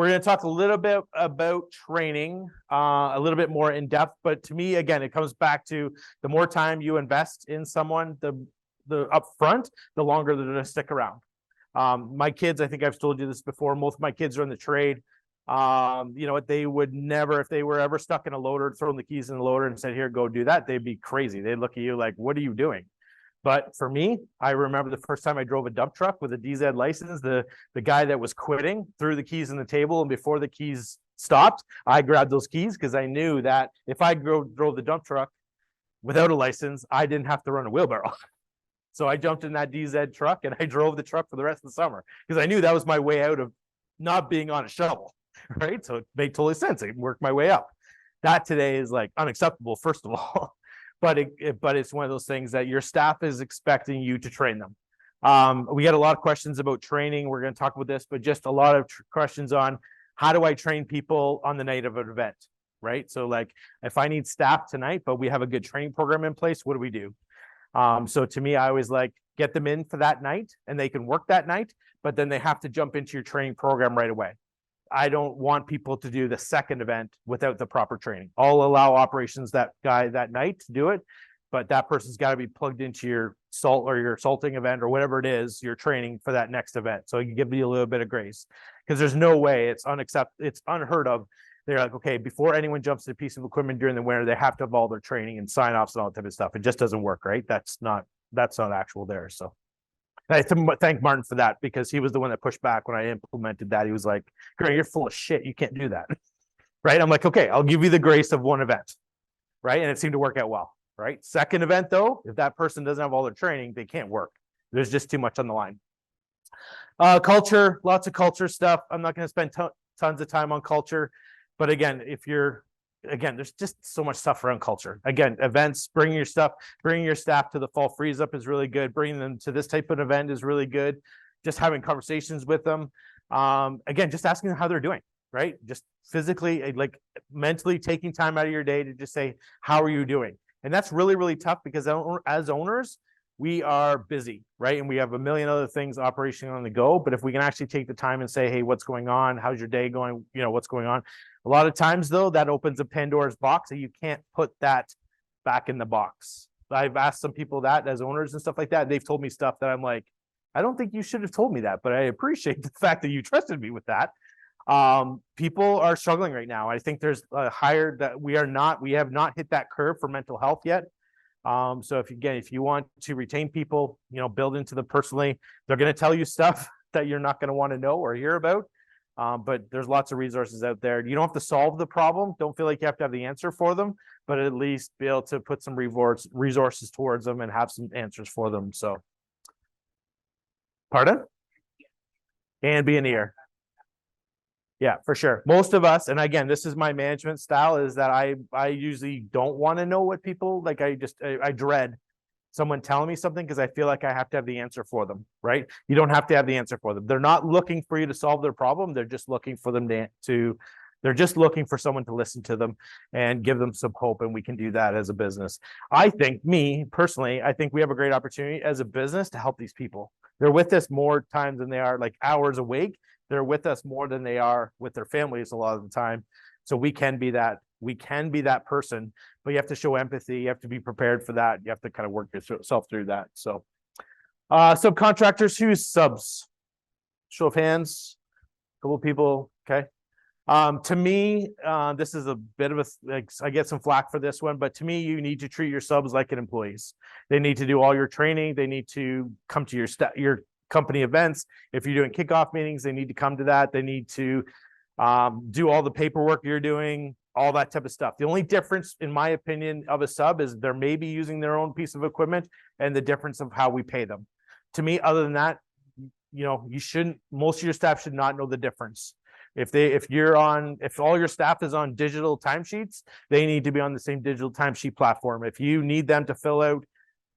we're going to talk a little bit about training, a little bit more in depth. But to me, again, it comes back to the more time you invest in someone, the upfront, the longer they're going to stick around. My kids, I think I've told you this before. Most of my kids are in the trade. You know what? They would never, if they were ever stuck in a loader, throwing the keys in the loader and said, "Here, go do that," they'd be crazy. They'd look at you like, "What are you doing?" But for me, I remember the first time I drove a dump truck with a DZ license, the guy that was quitting threw the keys on the table, and before the keys stopped, I grabbed those keys because I knew that if I drove the dump truck without a license, I didn't have to run a wheelbarrow. So I jumped in that DZ truck and I drove the truck for the rest of the summer because I knew that was my way out of not being on a shovel, right? So it made totally sense. I worked my way up. That today is like unacceptable, first of all. But it's one of those things that your staff is expecting you to train them. We get a lot of questions about training. We're going to talk about this, but just a lot of questions on how do I train people on the night of an event, right? So like if I need staff tonight, but we have a good training program in place, what do we do? So to me, I always like get them in for that night and they can work that night, but then they have to jump into your training program right away. I don't want people to do the second event without the proper training. I'll allow operations that guy that night to do it, but that person's got to be plugged into your salt or your salting event or whatever it is you're training for that next event. So you give me a little bit of grace because there's no way it's unheard of. They're like, okay, before anyone jumps to a piece of equipment during the winter, they have to have all their training and sign offs and all that type of stuff. It just doesn't work, right? That's not actual there. So I thank Martin for that because he was the one that pushed back when I implemented that. He was like, "Greg, you're full of shit. You can't do that." Right? I'm like, okay, I'll give you the grace of one event. Right? And it seemed to work out well. Right? Second event, though, if that person doesn't have all their training, they can't work. There's just too much on the line. Culture, lots of culture stuff. I'm not going to spend tons of time on culture. But again, there's just so much stuff around culture. Again, events, bringing your staff to the fall freeze up is really good. Bringing them to this type of event is really good. Just having conversations with them. Again, just asking them how they're doing, right? Just physically, like mentally taking time out of your day to just say, how are you doing? And that's really, really tough because as owners, we are busy, right? And we have a million other things operating on the go. But if we can actually take the time and say, hey, what's going on? How's your day going? You know, what's going on? A lot of times, though, that opens a Pandora's box and you can't put that back in the box. I've asked some people that as owners and stuff like that. They've told me stuff that I'm like, I don't think you should have told me that, but I appreciate the fact that you trusted me with that. People are struggling right now. I think there's a higher that we have not hit that curve for mental health yet. So if you want to retain people, you know, build into them personally, they're going to tell you stuff that you're not going to want to know or hear about. But there's lots of resources out there. You don't have to solve the problem. Don't feel like you have to have the answer for them, but at least be able to put some resources towards them and have some answers for them. So, pardon? And be an ear. Yeah, for sure. Most of us, and again, this is my management style, is that I usually don't want to know what people like. I dread someone telling me something because I feel like I have to have the answer for them, right? You don't have to have the answer for them. They're not looking for you to solve their problem. They're just looking for them they're just looking for someone to listen to them and give them some hope. And we can do that as a business. I think me personally, I think we have a great opportunity as a business to help these people. They're with us more times than they are like hours a week. They're with us more than they are with their families a lot of the time. So we can be that person, but you have to show empathy. You have to be prepared for that. You have to kind of work yourself through that. So subcontractors, who's subs? Show of hands, a couple of people. Okay. To me, this is a bit of I get some flack for this one, but to me, you need to treat your subs like an employees. They need to do all your training. They need to come to your company events. If you're doing kickoff meetings, they need to come to that. They need to do all the paperwork you're doing, all that type of stuff. The only difference, in my opinion, of a sub is they're maybe using their own piece of equipment and the difference of how we pay them. To me, other than that, you know, most of your staff should not know the difference. If all your staff is on digital timesheets, they need to be on the same digital timesheet platform. If you need them to fill out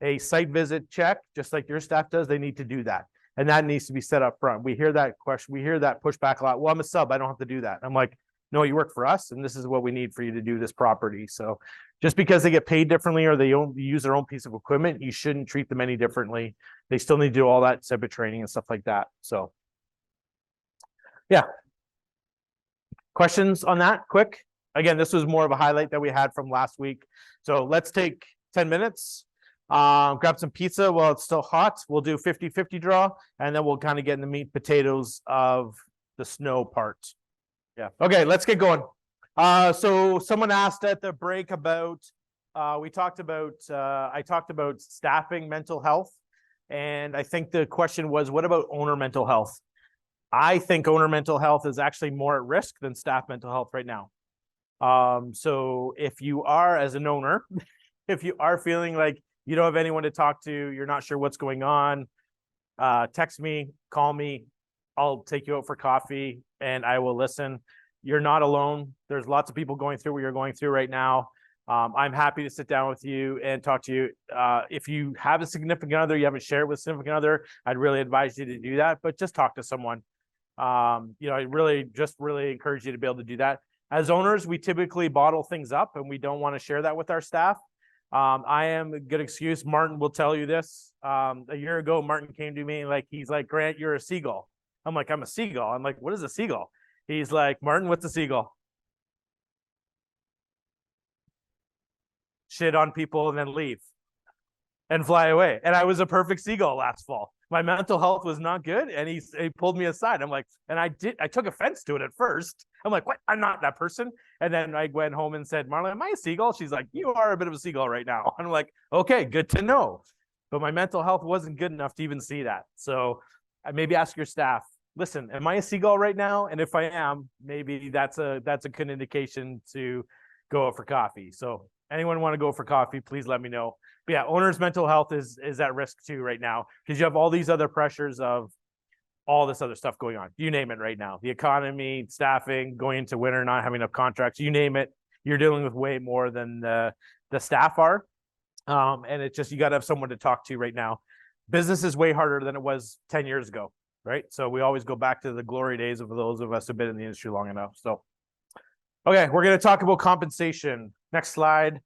a site visit check, just like your staff does, they need to do that. And that needs to be set up front. We hear that question. We hear that pushback a lot. Well, I'm a sub. I don't have to do that. I'm like, no, you work for us, and this is what we need for you to do this property. So just because they get paid differently or they use their own piece of equipment, you shouldn't treat them any differently. They still need to do all that type of training and stuff like that. So, yeah. Questions on that quick? Again, this was more of a highlight that we had from last week. So let's take 10 minutes, grab some pizza while it's still hot. We'll do 50-50 draw, and then we'll kind of get in the meat and potatoes of the snow part. Yeah. Okay, let's get going. So someone asked at the break about, I talked about staffing mental health. And I think the question was, what about owner mental health? I think owner mental health is actually more at risk than staff mental health right now. So if you are, as an owner, if you are feeling like you don't have anyone to talk to, you're not sure what's going on, text me, call me, I'll take you out for coffee and I will listen. You're not alone. There's lots of people going through what you're going through right now. I'm happy to sit down with you and talk to you. If you have a significant other, you haven't shared with a significant other, I'd really advise you to do that, but just talk to someone. I really encourage you to be able to do that. As owners, we typically bottle things up and we don't want to share that with our staff. I am a good excuse. Martin will tell you this. A year ago, Martin came to me and he's like, Grant, you're a seagull. I'm like, I'm a seagull. I'm like, what is a seagull? He's like, Martin, what's a seagull? Shit on people and then leave and fly away. And I was a perfect seagull last fall. My mental health was not good. And he pulled me aside. I'm like, and I took offense to it at first. I'm like, what? I'm not that person. And then I went home and said, Marla, am I a seagull? She's like, you are a bit of a seagull right now. And I'm like, okay, good to know. But my mental health wasn't good enough to even see that. So I maybe ask your staff, listen, am I a seagull right now? And if I am, maybe that's a good indication to go out for coffee. So anyone want to go for coffee, please let me know. But yeah, owner's mental health is at risk too right now because you have all these other pressures of all this other stuff going on. You name it right now. The economy, staffing, going into winter, not having enough contracts, you name it. You're dealing with way more than the staff are. And it's just, you got to have someone to talk to right now. Business is way harder than it was 10 years ago, right? So we always go back to the glory days of those of us who've been in the industry long enough. So, okay, we're going to talk about compensation. Next slide.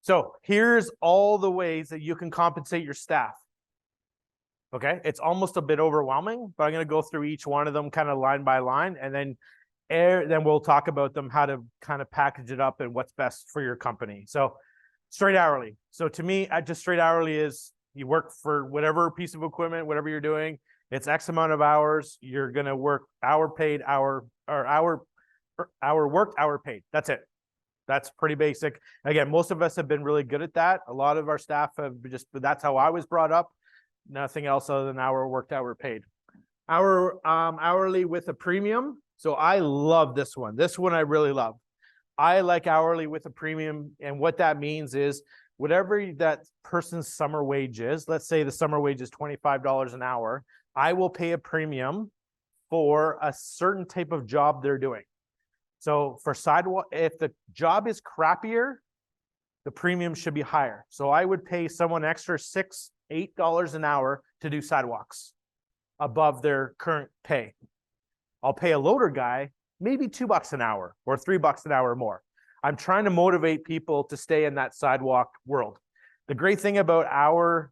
So here's all the ways that you can compensate your staff. Okay, it's almost a bit overwhelming, but I'm going to go through each one of them kind of line by line, and then we'll talk about them, how to kind of package it up and what's best for your company. So straight hourly. So to me, just straight hourly is you work for whatever piece of equipment, whatever you're doing, it's X amount of hours. You're going to work hour worked, hour paid. That's it. That's pretty basic. Again, most of us have been really good at that. A lot of our staff have that's how I was brought up. Nothing else other than hour worked, hour paid. Hourly with a premium. So I love this one. This one I really love. I like hourly with a premium. And what that means is whatever that person's summer wage is, let's say the summer wage is $25 an hour, I will pay a premium for a certain type of job they're doing. So for sidewalk, if the job is crappier, the premium should be higher. So I would pay someone extra $6, $8 an hour to do sidewalks above their current pay. I'll pay a loader guy maybe $2 an hour or $3 an hour more. I'm trying to motivate people to stay in that sidewalk world. The great thing about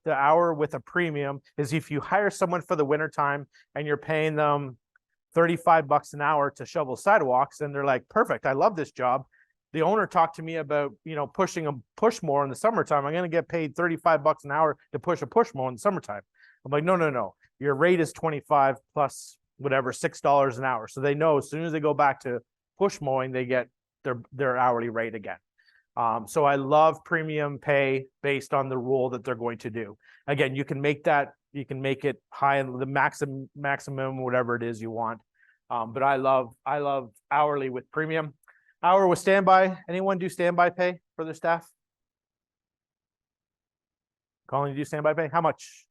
the hour with a premium is if you hire someone for the wintertime and you're paying them $35 an hour to shovel sidewalks, and they're like, perfect, I love this job. The owner talked to me about, push more in the summertime. I'm going to get paid $35 an hour to push a push mower in the summertime. I'm like, no. Your rate is 25 plus whatever, $6 an hour. So they know as soon as they go back to push mowing, they get their hourly rate again. So I love premium pay based on the role that they're going to do. Again, you can make it high in the maximum, whatever it is you want. But I love hourly with premium. Hour with standby. Anyone do standby pay for their staff? Colin, you do standby pay? How much?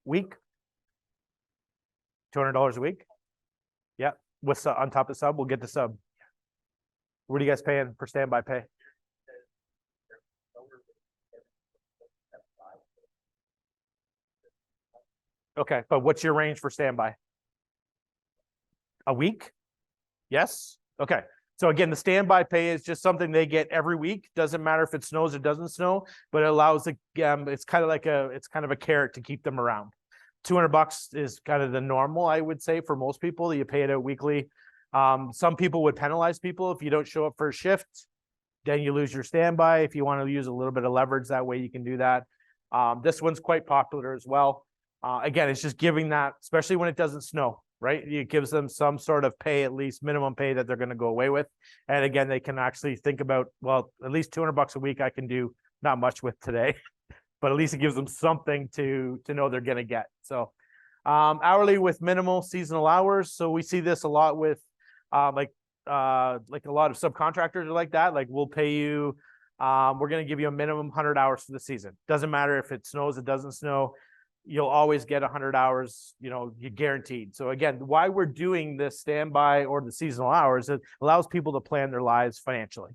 Week? $200 a week? Yeah. What's on top of sub? We'll get the sub. What are you guys paying for standby pay? Okay, but what's your range for standby? A week? Yes? Okay. So again, the standby pay is just something they get every week. Doesn't matter if it snows or doesn't snow, but it allows it's kind of a carrot to keep them around. $200 is kind of the normal, I would say, for most people. You pay it out weekly. Some people would penalize people if you don't show up for a shift, then you lose your standby. If you want to use a little bit of leverage that way, you can do that. This one's quite popular as well. Again, it's just giving that, especially when it doesn't snow, right? It gives them some sort of pay, at least minimum pay that they're going to go away with. And again, they can actually think about, well, at least $200 a week I can do not much with today, but at least it gives them something to know they're going to get. So hourly with minimal seasonal hours. So we see this a lot with like a lot of subcontractors are like that. Like we'll pay you, we're going to give you a minimum 100 hours for the season. Doesn't matter if it snows, it doesn't snow. You'll always get 100 hours, you're guaranteed. So again, why we're doing this standby or the seasonal hours, it allows people to plan their lives financially,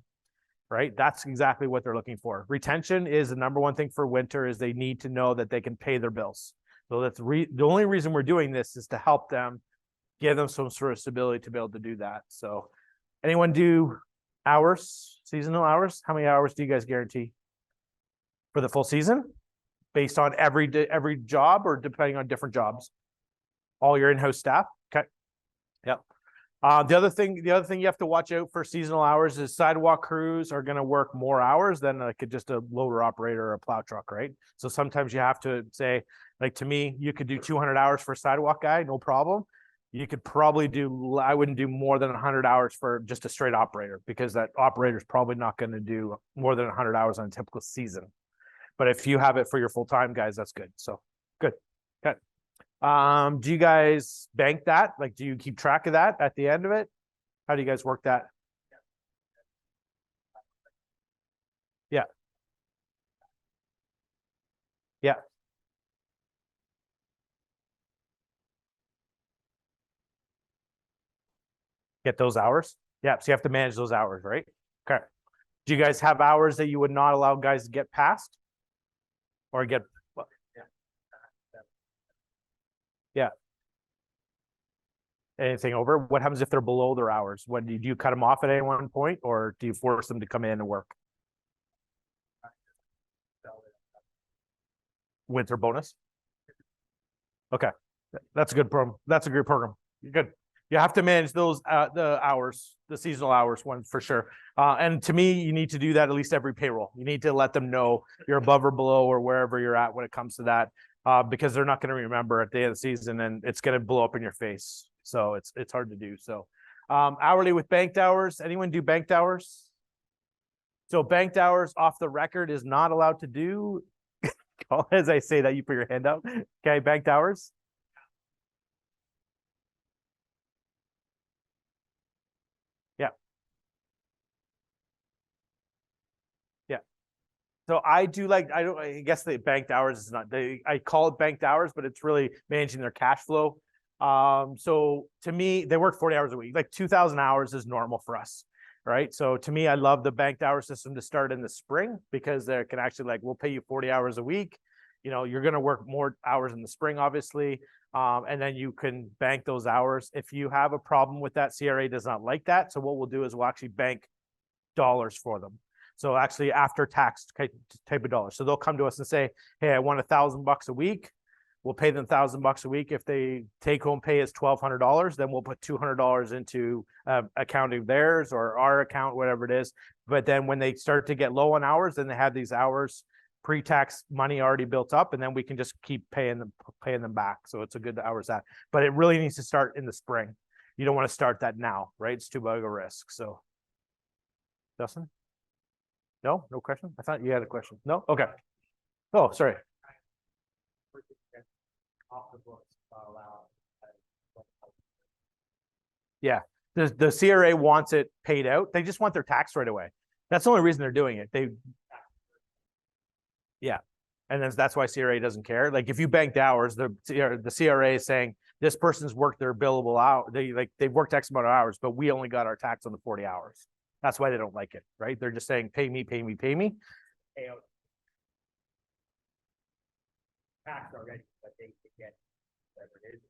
right? That's exactly what they're looking for. Retention is the number one thing for winter, is they need to know that they can pay their bills. So that's the only reason we're doing this is to help them, give them some sort of stability to be able to do that. So anyone do hours, seasonal hours? How many hours do you guys guarantee for the full season? Based on every job, or depending on different jobs? All your in-house staff? Okay. Yep. The other thing you have to watch out for seasonal hours is sidewalk crews are going to work more hours than like just a loader operator or a plow truck, right? So sometimes you have to say, like to me, you could do 200 hours for a sidewalk guy, no problem. You could probably do, I wouldn't do more than 100 hours for just a straight operator, because that operator is probably not going to do more than 100 hours on a typical season. But if you have it for your full-time guys, that's good. So good. Okay. Do you guys bank that? Like, do you keep track of that at the end of it? How do you guys work that? Yeah. Yeah. Get those hours. Yeah. So you have to manage those hours, right? Okay. Do you guys have hours that you would not allow guys to get past? Or get, yeah. Anything over? What happens if they're below their hours? When do you cut them off at any one point, or do you force them to come in and work? Winter bonus? Okay. That's a good program. That's a great program. You're good. You have to manage those the hours, the seasonal hours one for sure. And to me, you need to do that at least every payroll. You need to let them know you're above or below or wherever you're at when it comes to that, because they're not going to remember at the end of the season, and it's going to blow up in your face. So it's hard to do. So hourly with banked hours. Anyone do banked hours? So banked hours off the record is not allowed to do. As I say that, you put your hand up. Okay, banked hours. Yeah. Yeah. So I do I guess the banked hours is not, I call it banked hours, but it's really managing their cash flow. So to me, they work 40 hours a week, like 2,000 hours is normal for us. Right. So to me, I love the banked hour system to start in the spring, because they can actually we'll pay you 40 hours a week. You're going to work more hours in the spring, obviously. And then you can bank those hours. If you have a problem with that, CRA does not like that. So what we'll do is we'll actually bank dollars for them. So actually after tax type of dollars. So they'll come to us and say, hey, I want $1,000 a week. We'll pay them $1,000 a week. If they take home pay is $1,200, then we'll put $200 into account of theirs or our account, whatever it is. But then when they start to get low on hours, then they have these hours pre-tax money already built up, and then we can just keep paying them back. So it's a good hours that, but it really needs to start in the spring. You don't want to start that now, right? It's too big a risk. So Justin? No question? I thought you had a question. No? Okay. Oh, sorry. Yeah. The CRA wants it paid out. They just want their tax right away. That's the only reason they're doing it. Yeah. And that's why CRA doesn't care. Like if you banked hours, the CRA is saying this person's worked their billable hour. They've worked X amount of hours, but we only got our tax on the 40 hours. That's why they don't like it, right? They're just saying, pay me. Pay out. Tax already, but they get whatever it is.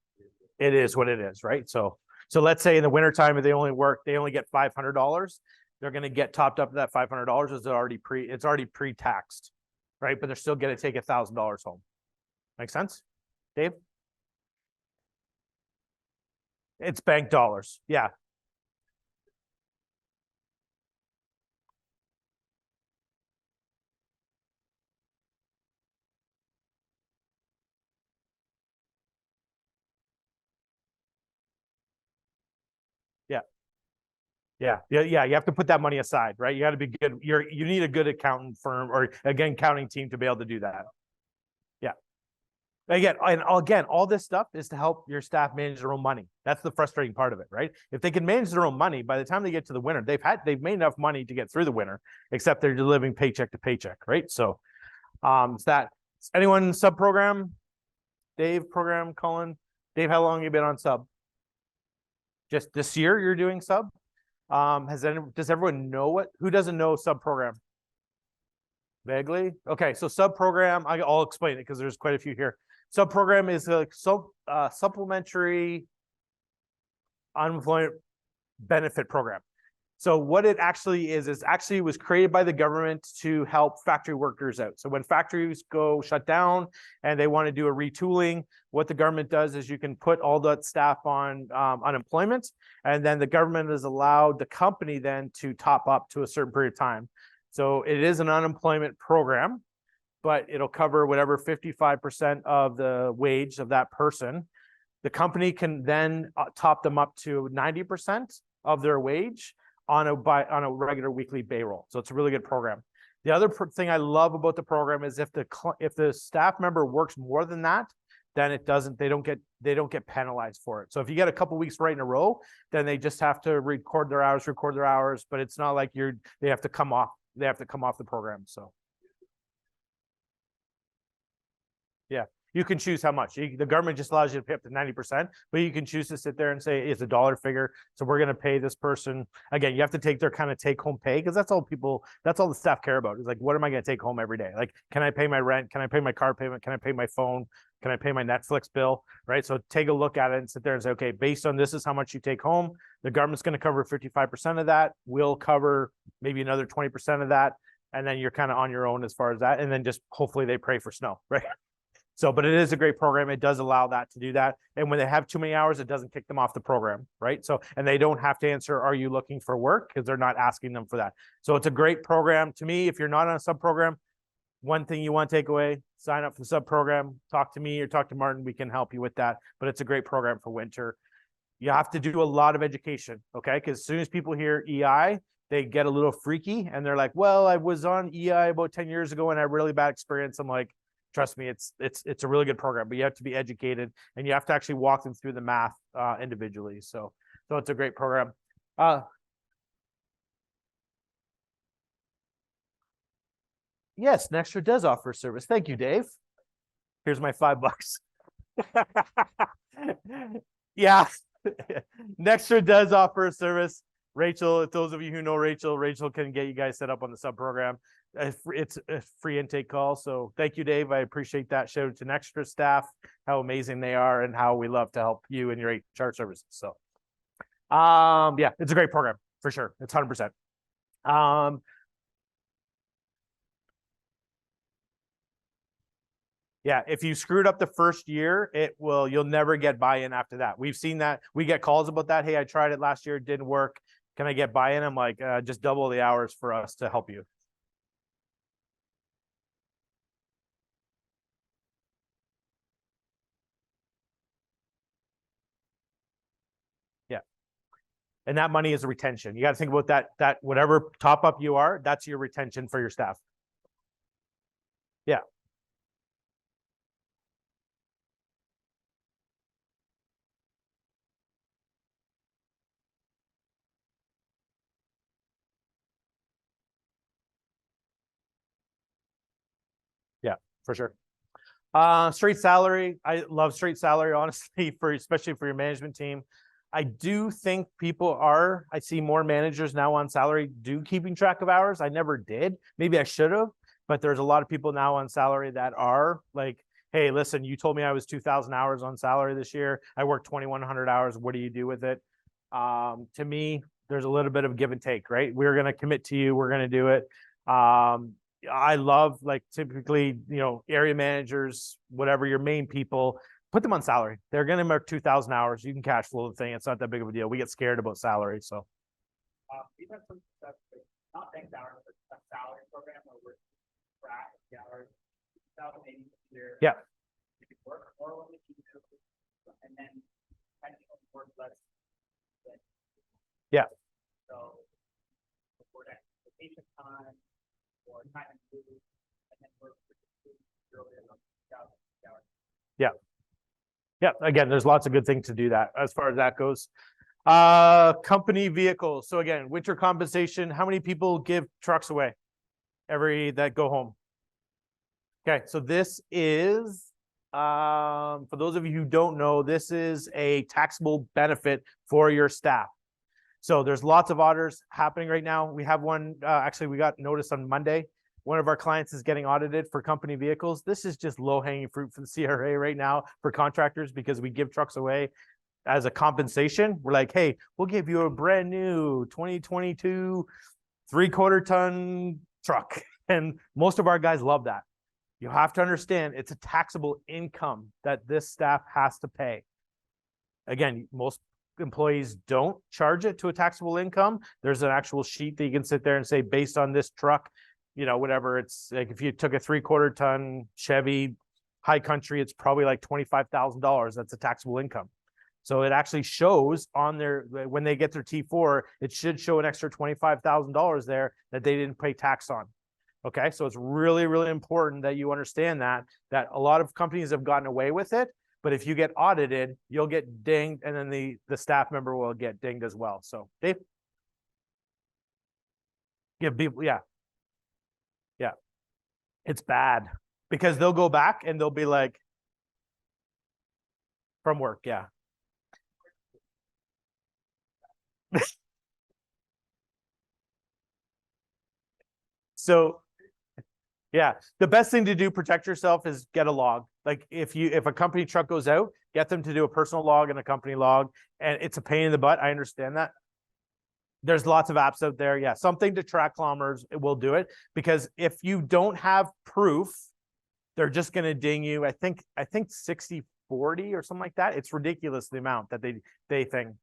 It is what it is, right? So let's say in the wintertime, if they only get $500, they're going to get topped up to that $500 is it's already pre-taxed, right? But they're still going to take $1,000 home. Make sense, Dave? It's bank dollars. Yeah. Yeah. Yeah. You have to put that money aside, right? You got to be good. You need a good accountant firm or again, accounting team to be able to do that. Yeah. Again, all this stuff is to help your staff manage their own money. That's the frustrating part of it, right? If they can manage their own money, by the time they get to the winter, they've made enough money to get through the winter, except they're living paycheck to paycheck, right? So, it's that. Anyone sub program? Dave program, Colin. Dave, how long have you been on sub? Just this year you're doing sub? Does everyone know who doesn't know sub program? Vaguely? Okay, so sub program, I'll explain it because there's quite a few here. Sub program is a supplementary unemployment benefit program. So what it actually is actually was created by the government to help factory workers out. So when factories go shut down and they want to do a retooling, what the government does is you can put all that staff on unemployment, and then the government has allowed the company then to top up to a certain period of time. So it is an unemployment program, but it'll cover whatever 55% of the wage of that person. The company can then top them up to 90% of their wage on a regular weekly payroll. So it's a really good program. The other thing I love about the program is if the staff member works more than that, then they don't get penalized for it. So if you get a couple weeks right in a row, then they just have to record their hours, but it's not like they have to come off the program. So yeah. You can choose how much. The government just allows you to pay up to 90%, but you can choose to sit there and say it's a dollar figure. So we're going to pay this person. Again, you have to take their kind of take home pay because that's all the staff care about is like, what am I going to take home every day? Like, can I pay my rent? Can I pay my car payment? Can I pay my phone? Can I pay my Netflix bill? Right. So take a look at it and sit there and say, okay, based on this is how much you take home. The government's going to cover 55% of that. We'll cover maybe another 20% of that. And then you're kind of on your own as far as that. And then just hopefully they pray for snow. Right. So, but it is a great program. It does allow that to do that. And when they have too many hours, it doesn't kick them off the program, right? So, and they don't have to answer, are you looking for work? Because they're not asking them for that. So it's a great program. To me, if you're not on a sub program, one thing you want to take away, sign up for the sub program, talk to me or talk to Martin. We can help you with that. But it's a great program for winter. You have to do a lot of education, okay? Because as soon as people hear EI, they get a little freaky and they're like, well, I was on EI about 10 years ago and I had a really bad experience. I'm like, trust me, it's a really good program, but you have to be educated and you have to actually walk them through the math individually. So it's a great program. Yes, Nextra does offer service. Thank you, Dave. Here's my $5. Yeah, Nextra does offer a service. Rachel, if those of you who know Rachel can get you guys set up on the sub program. It's a free intake call. So thank you, Dave. I appreciate that. Shout out to Nextra staff, how amazing they are and how we love to help you and your HR services. So yeah, it's a great program for sure. It's 100%. Yeah, if you screwed up the first year, you'll never get buy-in after that. We've seen that. We get calls about that. Hey, I tried it last year, it didn't work. Can I get buy-in? I'm like, just double the hours for us to help you. Yeah. And that money is a retention. You got to think about that whatever top up you are, that's your retention for your staff. Yeah. Yeah, for sure. Straight salary. I love straight salary, honestly, especially for your management team. I do think I see more managers now on salary keeping track of hours. I never did. Maybe I should have, but there's a lot of people now on salary that are like, hey, listen, you told me I was 2,000 hours on salary this year. I worked 2,100 hours. What do you do with it? To me, there's a little bit of give and take, right? We're going to commit to you. We're going to do it. I love, like, typically, area managers, whatever your main people, Put them on salary. They're going to make 2,000 hours. You can cash flow the thing. It's not that big of a deal. We get scared about salary. So we've had some success with not bank salary, but a salary program where we're track the hours, 2080 year. Yeah. You can work more when you do, and then depending on work less. Yeah. So for that vacation time or time and food, and then work earlier than 2,000 hours. Yeah. Yeah. Again, there's lots of good things to do that as far as that goes. Company vehicles. So again, winter compensation. How many people give trucks away that go home? Okay, so this is for those of you who don't know, this is a taxable benefit for your staff. So there's lots of audits happening right now. We have one, actually we got notice on Monday. One of our clients is getting audited for company vehicles. This is just low-hanging fruit for the CRA right now for contractors because we give trucks away as a compensation. We're like, hey, we'll give you a brand new 2022 3/4 ton truck. And most of our guys love that. You have to understand it's a taxable income that this staff has to pay. Again, most employees don't charge it to a taxable income. There's an actual sheet that you can sit there and say, based on this truck, you know, whatever, it's like if you took a 3/4 ton Chevy high country, it's probably like $25,000. That's a taxable income. So it actually shows on their, when they get their T4, it should show an extra $25,000 there that they didn't pay tax on. Okay, so it's really, really important that you understand that a lot of companies have gotten away with it, but if you get audited, you'll get dinged, and then the staff member will get dinged as well. So Dave, give people, yeah, it's bad because they'll go back and they'll be like, from work, yeah. So yeah, the best thing to do, protect yourself, is get a log. Like if a company truck goes out, get them to do a personal log and a company log. And it's a pain in the butt. I understand that. There's lots of apps out there. Yeah, something to track kilometers, it will do it. Because if you don't have proof, they're just going to ding you. I think 60-40 or something like that. It's ridiculous the amount that they think.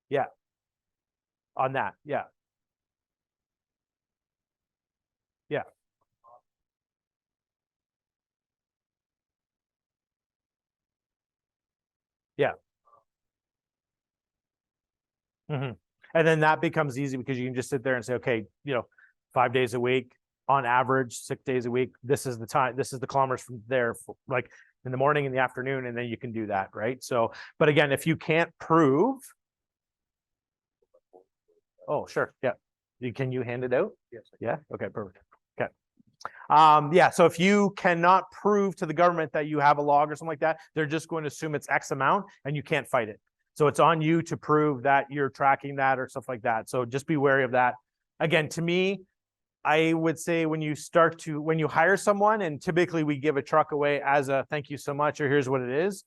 Yeah. On that. Yeah. Yeah. Yeah. Mm-hmm. And then that becomes easy because you can just sit there and say, okay, 5 days a week on average, 6 days a week. This is the time. This is the kilometers from there, like in the morning, in the afternoon, and then you can do that, right? So, but again, if you can't prove, oh, sure, yeah, can you hand it out? Yes. Yeah. Okay. Perfect. Okay. Yeah. So if you cannot prove to the government that you have a log or something like that, they're just going to assume it's X amount, and you can't fight it. So it's on you to prove that you're tracking that or stuff like that. So just be wary of that. Again, to me, I would say when you hire someone, and typically we give a truck away as a thank you so much, or here's what it is,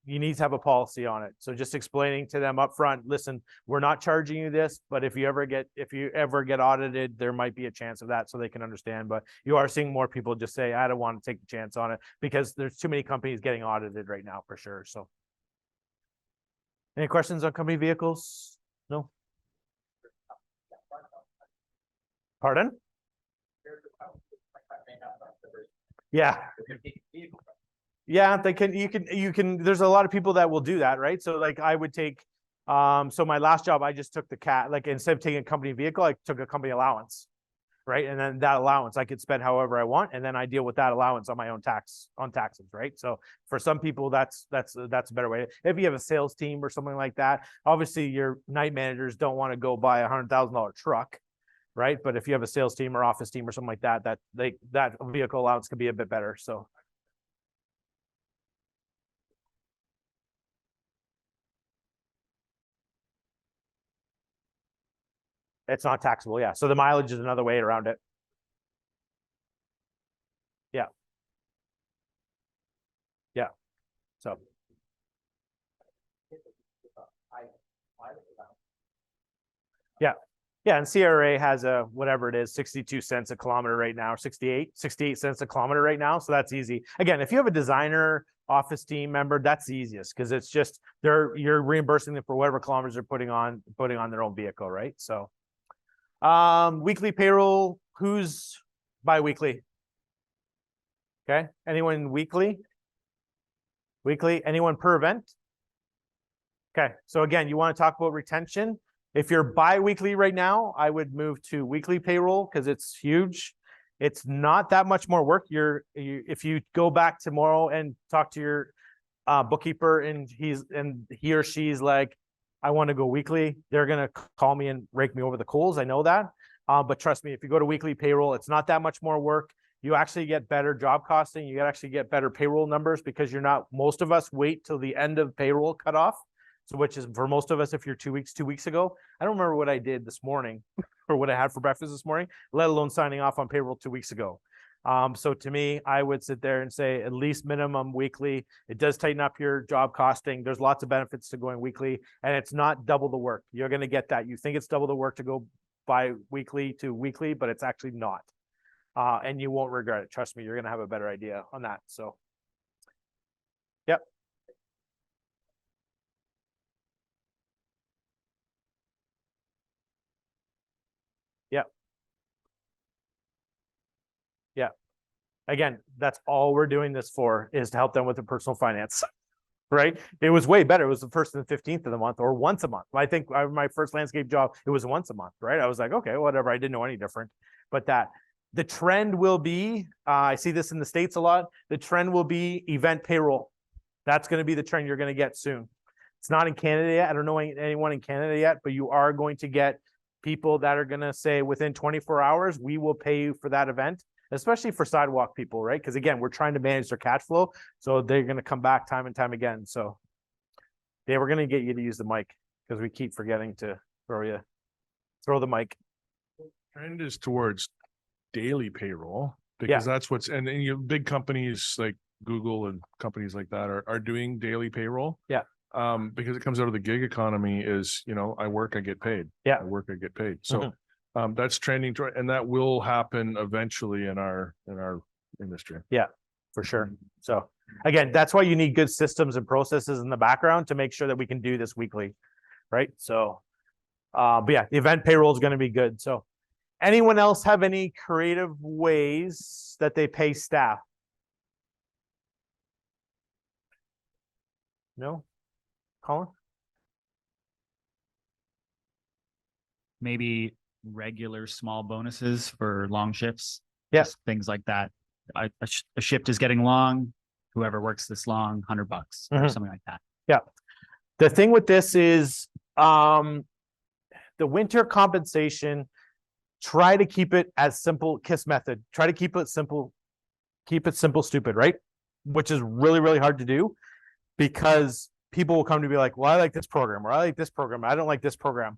you need to have a policy on it. So just explaining to them up front, listen, we're not charging you this, but if you ever get audited, there might be a chance of that, so they can understand. But you are seeing more people just say, I don't want to take the chance on it, because there's too many companies getting audited right now for sure. So any questions on company vehicles? No? Pardon? Yeah. Yeah, you can, there's a lot of people that will do that, right? So like I would take, so my last job, I just took like instead of taking a company vehicle, I took a company allowance, right? And then that allowance I could spend however I want, and then I deal with that allowance on my own taxes, right? So for some people, that's a better way. If you have a sales team or something like that, obviously your night managers don't want to go buy $100,000 truck, right? But if you have a sales team or office team or something like that, that vehicle allowance could be a bit better. So it's not taxable. Yeah. So the mileage is another way around it. Yeah. Yeah. So. Yeah. Yeah, and CRA has a, whatever it is, 62 cents a kilometer right now, 68 cents a kilometer right now. So that's easy. Again, if you have a designer office team member, that's the easiest because it's just you're reimbursing them for whatever kilometers they're putting on their own vehicle, right? So weekly payroll, who's bi-weekly? Okay, anyone weekly? Weekly, anyone per event? Okay, so again, you want to talk about retention. If you're bi-weekly right now, I would move to weekly payroll because it's huge. It's not that much more work. If you go back tomorrow and talk to your bookkeeper and he or she's like, I want to go weekly, they're gonna call me and rake me over the coals. I know that. But trust me, if you go to weekly payroll, it's not that much more work. You actually get better job costing. You actually get better payroll numbers because most of us wait till the end of payroll cutoff. So which is for most of us, if you're 2 weeks ago, I don't remember what I did this morning or what I had for breakfast this morning, let alone signing off on payroll 2 weeks ago. So to me, I would sit there and say at least minimum weekly. It does tighten up your job costing. There's lots of benefits to going weekly, and it's not double the work. You're going to get that. You think it's double the work to go bi-weekly to weekly, but it's actually not. And you won't regret it. Trust me, you're going to have a better idea on that. So, yep. Yep. Yeah. Again, that's all we're doing this for is to help them with their personal finance, right? It was way better. It was the 1st and the 15th of the month or once a month. I think my first landscape job, it was once a month, right? I was like, okay, whatever. I didn't know any different. But the trend will be, I see this in the States a lot, the trend will be event payroll. That's going to be the trend you're going to get soon. It's not in Canada yet. I don't know anyone in Canada yet, but you are going to get people that are going to say within 24 hours, we will pay you for that event, especially for sidewalk people, right? Because again, we're trying to manage their cash flow. So they're going to come back time and time again. So Dave, we're going to get you to use the mic because we keep forgetting to throw the mic. Trend is towards daily payroll because that's what's, and big companies like Google and companies like that are doing daily payroll. Yeah. Because it comes out of the gig economy is, I work, I get paid. Yeah. I work, I get paid. So that's trending, and that will happen eventually in our industry. Yeah, for sure. So again, that's why you need good systems and processes in the background to make sure that we can do this weekly, right? So, but yeah, the event payroll is going to be good. So anyone else have any creative ways that they pay staff? No? Colin? Maybe regular small bonuses for long shifts. Yeah. Just things like that. A shift is getting long. Whoever works this long, $100 or something like that. Yeah. The thing with this is the winter compensation, try to keep it as simple, KISS method. Try to keep it simple, stupid, right? Which is really, really hard to do because people will come to be like, well, I like this program, or I like this program. I don't like this program.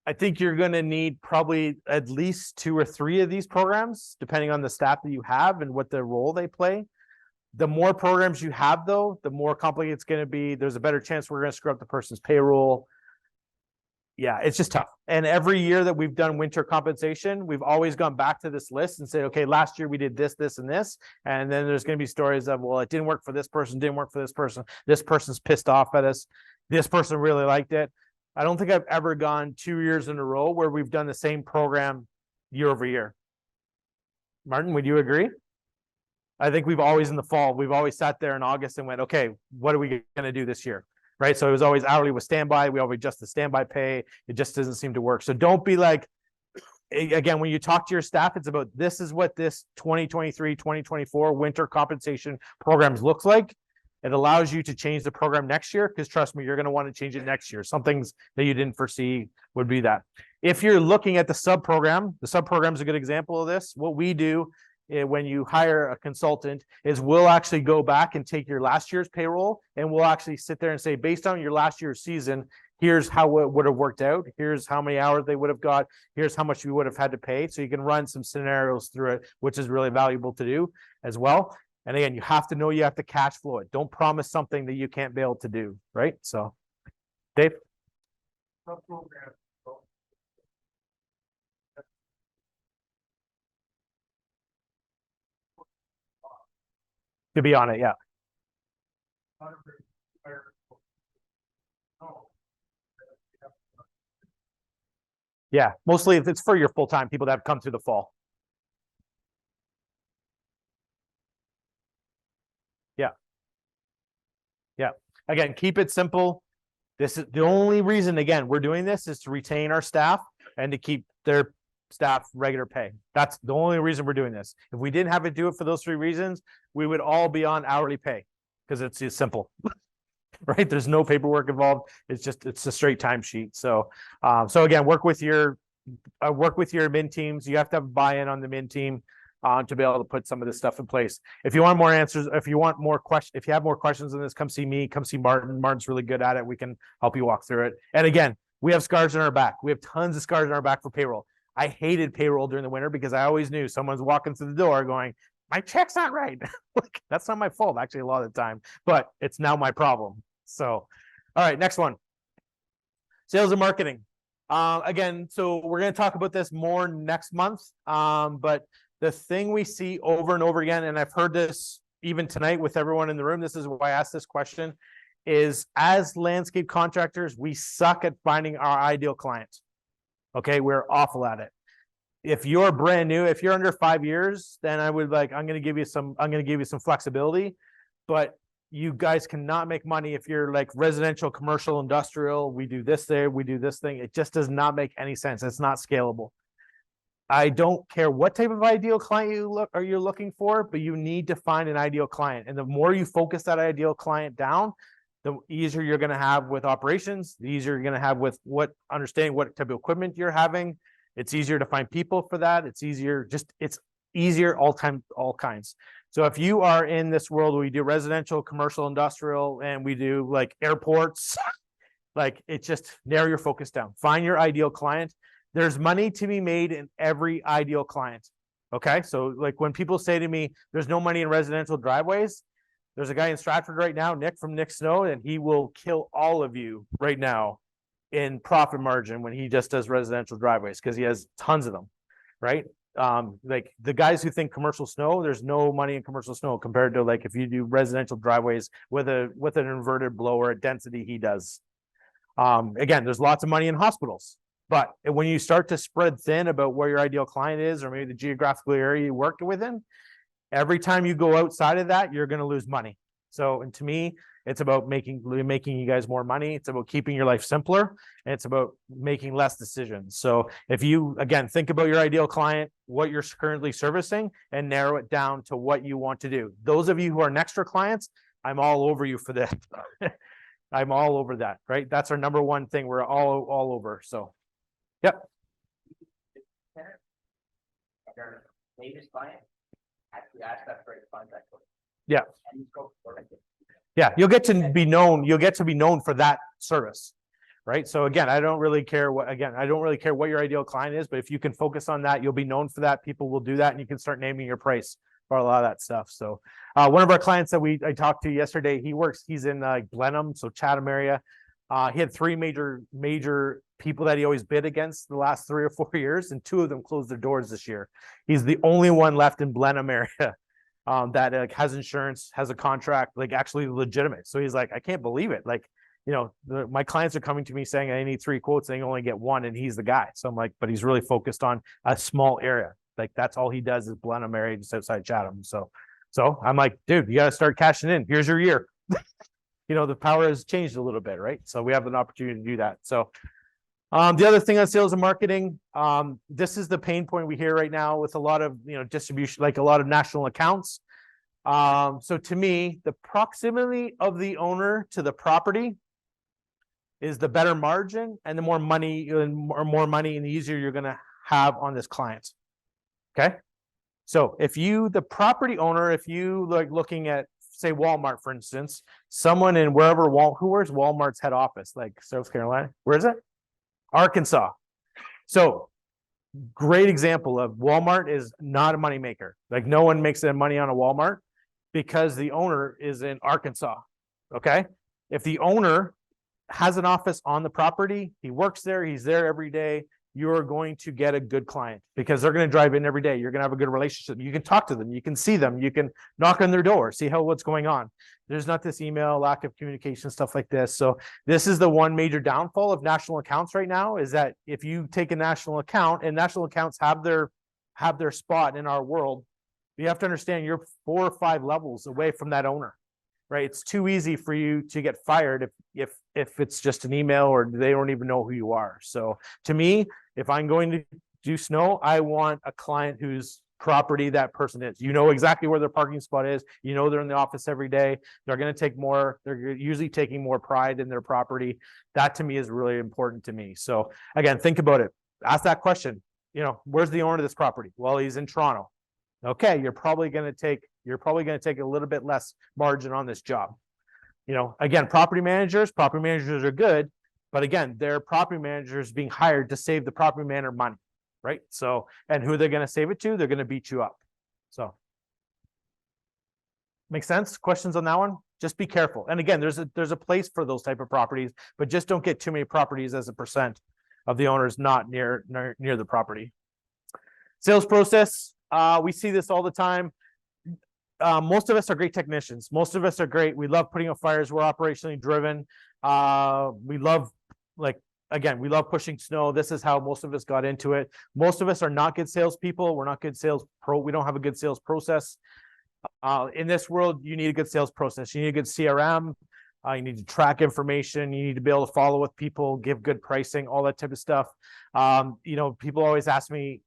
I think you're going to need probably at least 2 or 3 of these programs, depending on the staff that you have and what the role they play. The more programs you have, though, the more complicated it's going to be. There's a better chance we're going to screw up the person's payroll. Yeah, it's just tough. And every year that we've done winter compensation, we've always gone back to this list and said, okay, last year we did this, this, and this. And then there's going to be stories of, well, it didn't work for this person, didn't work for this person. This person's pissed off at us. This person really liked it. I don't think I've ever gone 2 years in a row where we've done the same program year over year. Martin, would you agree? I think we've always in the fall, we've always sat there in August and went, okay, what are we going to do this year? Right. So it was always hourly with standby. We always adjust the standby pay. It just doesn't seem to work. So don't be like, again, when you talk to your staff, it's about this is what this 2023, 2024 winter compensation programs looks like. It allows you to change the program next year because trust me, you're going to want to change it next year. Some things that you didn't foresee would be that. If you're looking at the sub program is a good example of this. What we do when you hire a consultant is we'll actually go back and take your last year's payroll and we'll actually sit there and say, based on your last year's season, here's how it would have worked out. Here's how many hours they would have got. Here's how much you would have had to pay. So you can run some scenarios through it, which is really valuable to do as well. And again, you have to know you have to cash flow it. Don't promise something that you can't be able to do, right? So, Dave? to be on it. Yeah. Yeah. Mostly if it's for your full-time people that have come through the fall. Yeah. Yeah. Again, keep it simple. This is the only reason, again, we're doing this is to retain our staff and to keep their staff regular pay. That's the only reason we're doing this. If we didn't have to do it for those 3 reasons, we would all be on hourly pay because it's simple, right? There's no paperwork involved. It's a straight timesheet. So, so again, work with your admin teams. You have to have buy-in on the admin team to be able to put some of this stuff in place. If you want more answers, if you want more questions, if you have more questions on this, come see me, come see Martin. Martin's really good at it. We can help you walk through it. And again, we have scars on our back. We have tons of scars on our back for payroll. I hated payroll during the winter because I always knew someone's walking through the door going, my check's not right. Like, that's not my fault, actually, a lot of the time, but it's now my problem. So, all right, next one. Sales and marketing. Again, so we're going to talk about this more next month. But the thing we see over and over again, and I've heard this even tonight with everyone in the room, this is why I asked this question, is as landscape contractors, we suck at finding our ideal client. Okay, we're awful at it. If you're brand new, if you're under 5 years, then I would I'm going to give you some flexibility, but you guys cannot make money if you're like residential, commercial, industrial. We do this there, we do this thing. It just does not make any sense. It's not scalable. I don't care what type of ideal client you're looking for, but you need to find an ideal client. And the more you focus that ideal client down, the easier you're going to have with operations, the easier you're going to have with understanding what type of equipment you're having. It's easier to find people for that. It's easier all kinds. So if you are in this world where we do residential, commercial, industrial, and we do like airports, like it's just narrow your focus down. Find your ideal client. There's money to be made in every ideal client. Okay. So like when people say to me, there's no money in residential driveways, there's a guy in Stratford right now, Nick from Nick Snow, and he will kill all of you right now in profit margin when he just does residential driveways because he has tons of them, right? Like the guys who think commercial snow, there's no money in commercial snow compared to like if you do residential driveways with an inverted blower at density he does. Again, there's lots of money in hospitals, but when you start to spread thin about where your ideal client is or maybe the geographical area you work within, every time you go outside of that, you're going to lose money. So, and to me, it's about making you guys more money. It's about keeping your life simpler. And it's about making less decisions. So if you, again, think about your ideal client, what you're currently servicing, and narrow it down to what you want to do. Those of you who are Nextra clients, I'm all over you for that. I'm all over that, right? That's our number one thing. We're all over. So, yep. Latest client actually ask that for a contact. Yeah. Yeah, you'll get to be known. You'll get to be known for that service, right? So again, I don't really care what your ideal client is, but if you can focus on that, you'll be known for that. People will do that, and you can start naming your price for a lot of that stuff. So, one of our clients that I talked to yesterday, he's in Blenheim, so Chatham area. He had 3 major people that he always bid against the last 3 or 4 years, and 2 of them closed their doors this year. He's the only one left in Blenheim area. That has insurance, has a contract, like actually legitimate. So he's like, I can't believe it. Like, you know, my clients are coming to me saying I need 3 quotes, they only get 1, and he's the guy. So I'm like, but he's really focused on a small area. Like that's all he does is Blenheim area just outside Chatham. So I'm like, dude, you got to start cashing in. Here's your year. You know, the power has changed a little bit, right? So we have an opportunity to do that. So the other thing on sales and marketing, this is the pain point we hear right now with a lot of, distribution, like a lot of national accounts. So to me, the proximity of the owner to the property is the better margin and the more money and the easier you're going to have on this client. Okay. So if the property owner, if you like looking at, say, Walmart, for instance, someone in where's Walmart's head office, like South Carolina, where is it? Arkansas. So great example of Walmart is not a money maker. Like no one makes any money on a Walmart because the owner is in Arkansas. Okay. If the owner has an office on the property, he works there, he's there every day, you're going to get a good client because they're going to drive in every day. You're going to have a good relationship. You can talk to them. You can see them. You can knock on their door, see what's going on. There's not this email, lack of communication, stuff like this. So this is the one major downfall of national accounts right now is that if you take a national account and national accounts have their spot in our world, you have to understand you're 4 or 5 levels away from that owner, right? It's too easy for you to get fired if it's just an email or they don't even know who you are. So to me, if I'm going to do snow, I want a client whose property that person is. You know exactly where their parking spot is. You know they're in the office every day. They're going to take more. They're usually taking more pride in their property. That to me is really important to me. So again, think about it. Ask that question. You know, where's the owner of this property? Well, he's in Toronto. Okay, you're probably going to take a little bit less margin on this job. You know, again, property managers are good, but again, they're property managers being hired to save the property manager money, right? So, and who they're going to save it to? They're going to beat you up. So, make sense? Questions on that one? Just be careful. And again, there's a place for those type of properties, but just don't get too many properties as a percent of the owners not near the property. Sales process. We see this all the time. Most of us are great technicians. Most of us are great. We love putting out fires. We're operationally driven. We love, we love pushing snow. This is how most of us got into it. Most of us are not good salespeople. We're not good we don't have a good sales process. In this world, you need a good sales process. You need a good CRM. You need to track information. You need to be able to follow with people, give good pricing, all that type of stuff. You know, people always ask me,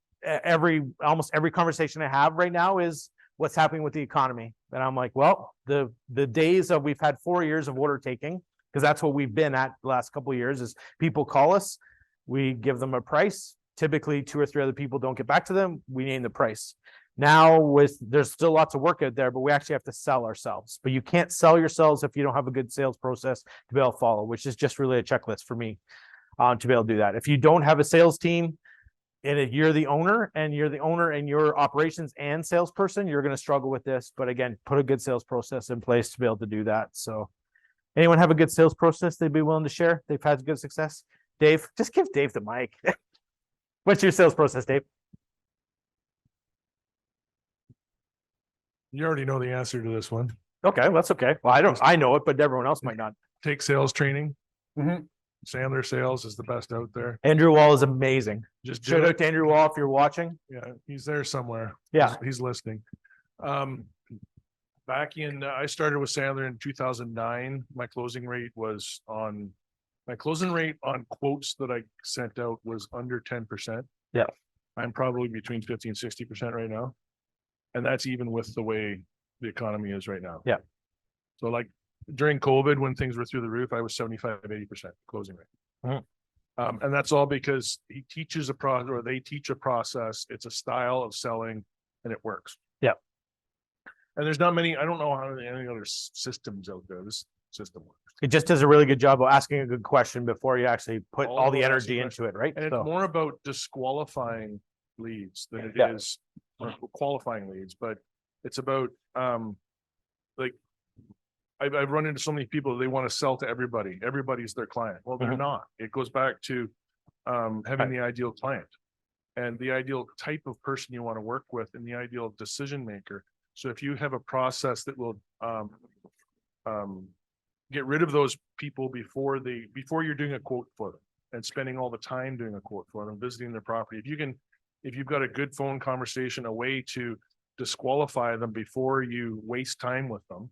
almost every conversation I have right now is what's happening with the economy. And I'm like, well, the days of we've had 4 years of order taking, because that's what we've been at the last couple of years, is people call us, we give them a price. Typically 2 or 3 other people don't get back to them. We name the price. Now there's still lots of work out there, but we actually have to sell ourselves. But you can't sell yourselves if you don't have a good sales process to be able to follow, which is just really a checklist for me to be able to do that. If you don't have a sales team, and you're the owner and your operations and salesperson, you're going to struggle with this. But again, put a good sales process in place to be able to do that. So anyone have a good sales process they'd be willing to share? They've had good success? Dave, just give Dave the mic. What's your sales process, Dave? You already know the answer to this one. Okay, that's okay. Well, I know it, but everyone else might not. Take sales training. Mm-hmm. Sandler Sales is the best out there. Andrew Wall is amazing. Just shout out to Andrew Wall if you're watching. Yeah, he's there somewhere. Yeah, he's listening. Back in I started with Sandler in 2009. My closing rate on quotes that I sent out was under 10%. Yeah, I'm probably between 50 and 60% right now, and that's even with the way the economy is right now. Yeah. So like during COVID, when things were through the roof, I was 75, 80% closing rate. Mm-hmm. And that's all because they teach a process. It's a style of selling and it works. Yeah. And there's not many, I don't know how any other systems out there. This system works. It just does a really good job of asking a good question before you actually put all the energy into it, right? And it's more about disqualifying leads than it is qualifying leads, but it's about I've run into so many people, they want to sell to everybody. Everybody's their client. Well, they're not. It goes back to having the ideal client and the ideal type of person you want to work with and the ideal decision maker. So if you have a process that will get rid of those people before you're doing a quote for them and spending all the time doing a quote for them, visiting their property. If you've got a good phone conversation, a way to disqualify them before you waste time with them.